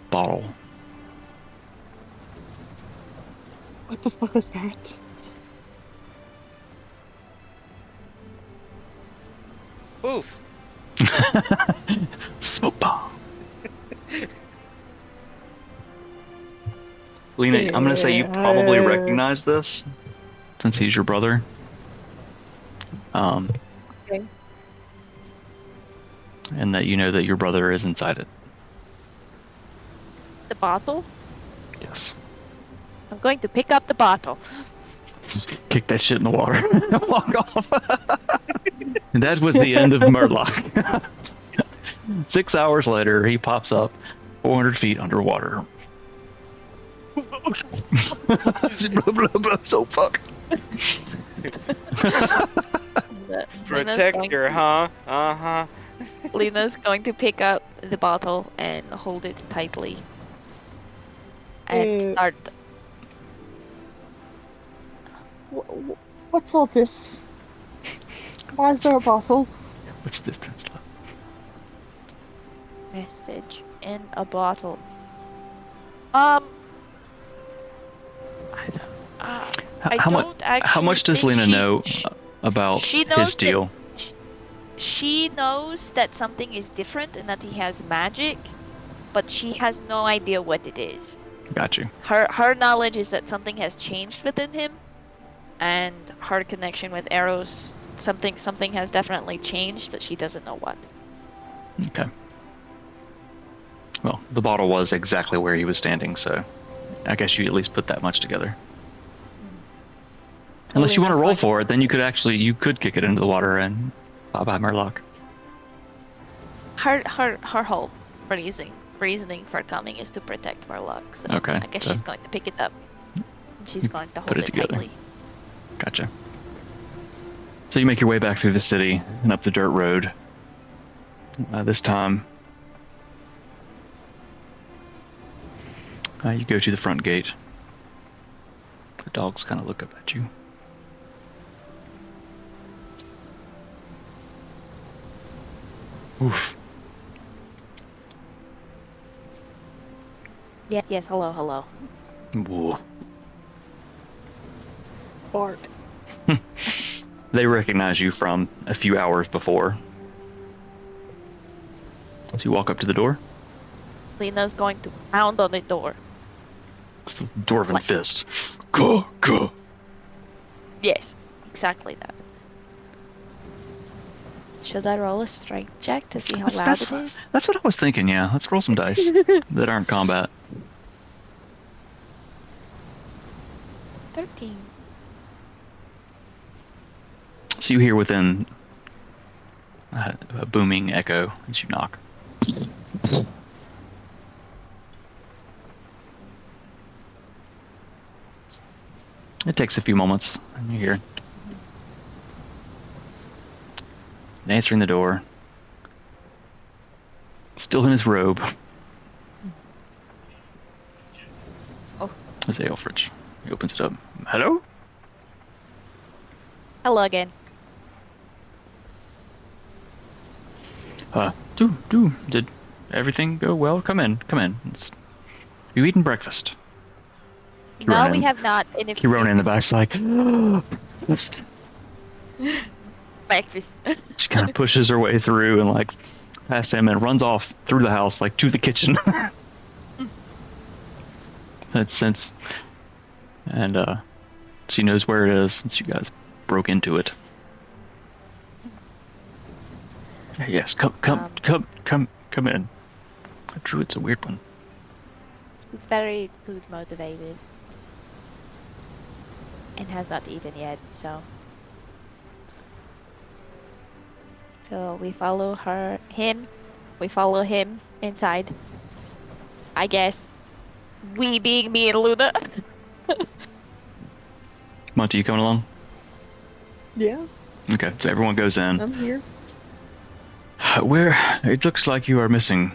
bottle. What the fuck is that? Oof! Smoke bomb. Lena, I'm gonna say you probably recognize this, since he's your brother. Okay. And that you know that your brother is inside it. The bottle? Yes. I'm going to pick up the bottle. Just kick that shit in the water and walk off. And that was the end of Murloc. 6 hours later, he pops up 400 feet underwater. So fuck. Protector, huh? Uh-huh. Lena's going to pick up the bottle and hold it tightly. And start. What's all this? Why is there a bottle? What's this translate? Message in a bottle. How much does Lena know about his deal? She knows that something is different and that he has magic, but she has no idea what it is. Got you. Her knowledge is that something has changed within him, and her connection with arrows, something has definitely changed, but she doesn't know what. Okay. Well, the bottle was exactly where he was standing, so I guess you at least put that much together. Unless you want to roll for it, then you could kick it into the water and bye-bye Murloc. Her whole reasoning for coming is to protect Murloc, so okay, I guess she's going to pick it up. She's going to hold it together. tightly. Gotcha. So you make your way back through the city and up the dirt road. This time, you go to the front gate. The dogs kind of look up at you. Oof. Yes, hello. Woof. Bart. They recognize you from a few hours before. So you walk up to the door. Lena's going to pound on the door. It's the dwarven fist. Go. Yes, exactly that. Should I roll a strength check to see how loud it is? That's what I was thinking, yeah. Let's roll some dice that aren't combat. 13. So you hear within a booming echo as you knock. It takes a few moments, and you hear an answering the door, still in his robe. Oh. It's Aelfrich. He opens it up. Hello? Hello again. Did everything go well? Come in. You eaten breakfast? No, we have not. Kirona in the back's like, breakfast. Breakfast. She kind of pushes her way through and like past him and runs off through the house like to the kitchen. And she knows where it is since you guys broke into it. Yes, come in. A druid's a weird one. He's very food motivated. And has not eaten yet, so. So we follow him. We follow him inside. I guess. We being me and Luna. Monty, you coming along? Yeah, Okay, so everyone goes in. I'm here. Where it looks like you are missing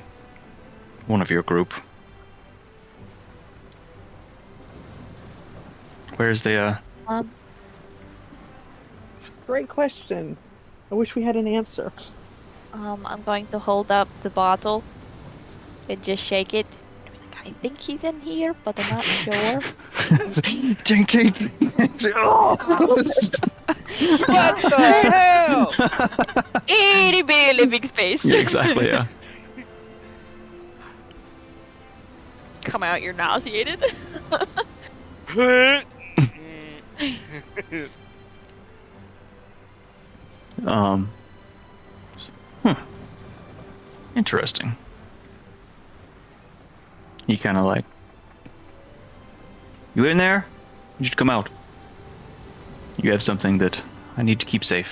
one of your group. Where's the Great question. I wish we had an answer. I'm going to hold up the bottle and just shake it. I think he's in here, but I'm not sure. Ting, ting, ting, ting. Oh. What the hell? Itty bitty living space. Yeah, exactly, yeah. Come out, you're nauseated. Interesting. He kind of like, you in there? You should come out. You have something that I need to keep safe.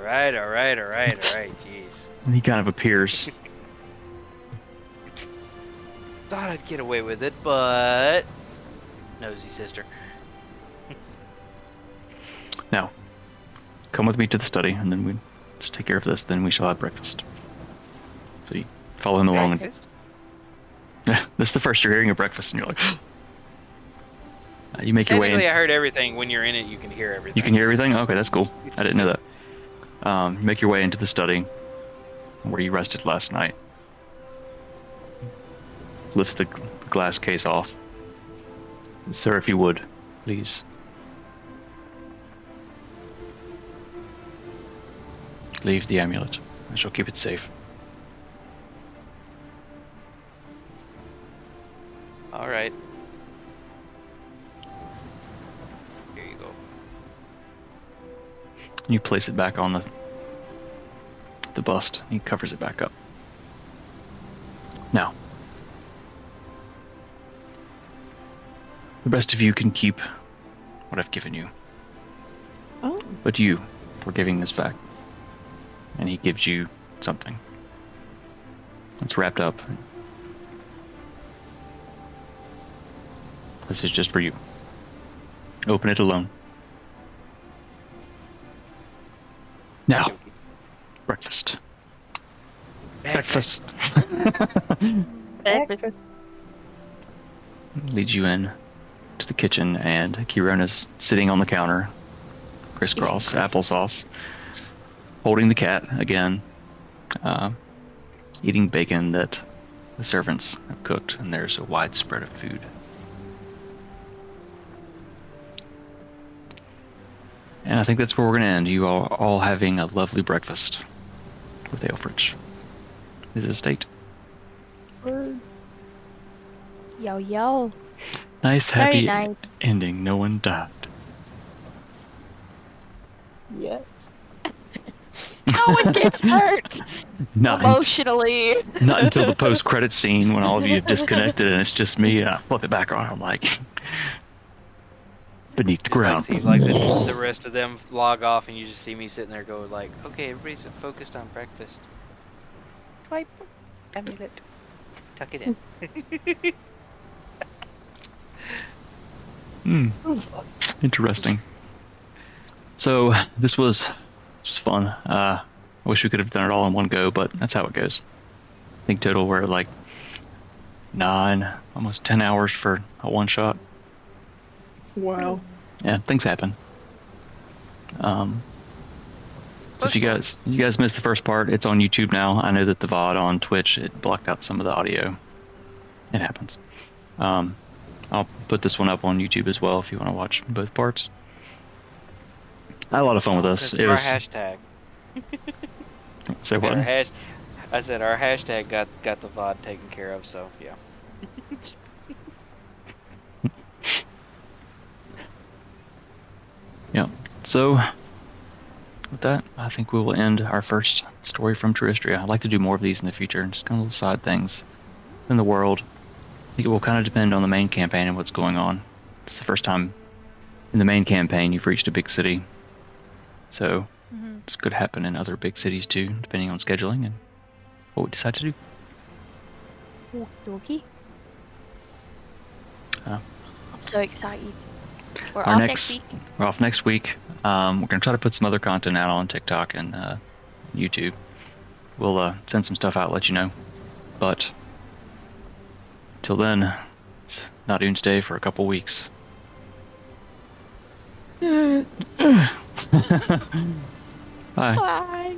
Alright, jeez. And he kind of appears. Thought I'd get away with it, but... Nosy sister. Now, come with me to the study, and then let's take care of this, then we shall have breakfast. So you follow him along. Breakfast? And, this is the first you're hearing of breakfast, and you're like... you make your way in. Technically, I heard everything. When you're in it, you can hear everything. You can hear everything? Okay, that's cool. I didn't know that. You make your way into the study where you rested last night. Lifts the glass case off. Sir, if you would, please. Leave the amulet. I shall keep it safe. Alright. Here you go. You place it back on the bust. He covers it back up. Now, the rest of you can keep what I've given you. Oh. But you, we're giving this back. And he gives you something. It's wrapped up. This is just for you. Open it alone. Now, breakfast. Breakfast. Breakfast. Leads you in to the kitchen, and Kirona's sitting on the counter, crisscross, applesauce, holding the cat again, eating bacon that the servants have cooked, and there's a wide spread of food. And I think that's where we're going to end. You are all having a lovely breakfast with Aelfrich. His estate. Yo, yo. Nice, Very happy nice. ending. No one died. Yes. No one gets hurt not emotionally. not until the post-credit scene when all of you have disconnected and it's just me. And I flip it back on. I'm like, beneath the Just like ground. see like the rest of them log off, and you just see me sitting there go like, okay, everybody's focused on breakfast. Wipe amulet. Tuck it in. Interesting. So this was just fun. I wish we could have done it all in one go, but that's how it goes. I think total we're at like 9, almost 10 hours for a one shot. Wow. Yeah, things happen. So if you guys missed the first part, it's on YouTube now. I know that the VOD on Twitch, it blocked out some of the audio. It happens. I'll put this one up on YouTube as well if you want to watch both parts. I had a lot of fun with this. It our was hashtag. Say what? I said our hashtag got the VOD taken care of, so yeah. Yeah. So with that, I think we will end our first story from Truistria. I'd like to do more of these in the future, just kind of little side things in the world. I think it will kind of depend on the main campaign and what's going on. It's the first time in the main campaign you've reached a big city. So this could happen in other big cities too, depending on scheduling and what we decide to do. Okie. I'm so excited. We're off next week. We're off next week. We're going to try to put some other content out on TikTok and YouTube. We'll send some stuff out, let you know. But till then, it's not Doomsday for a couple weeks. Bye. Bye.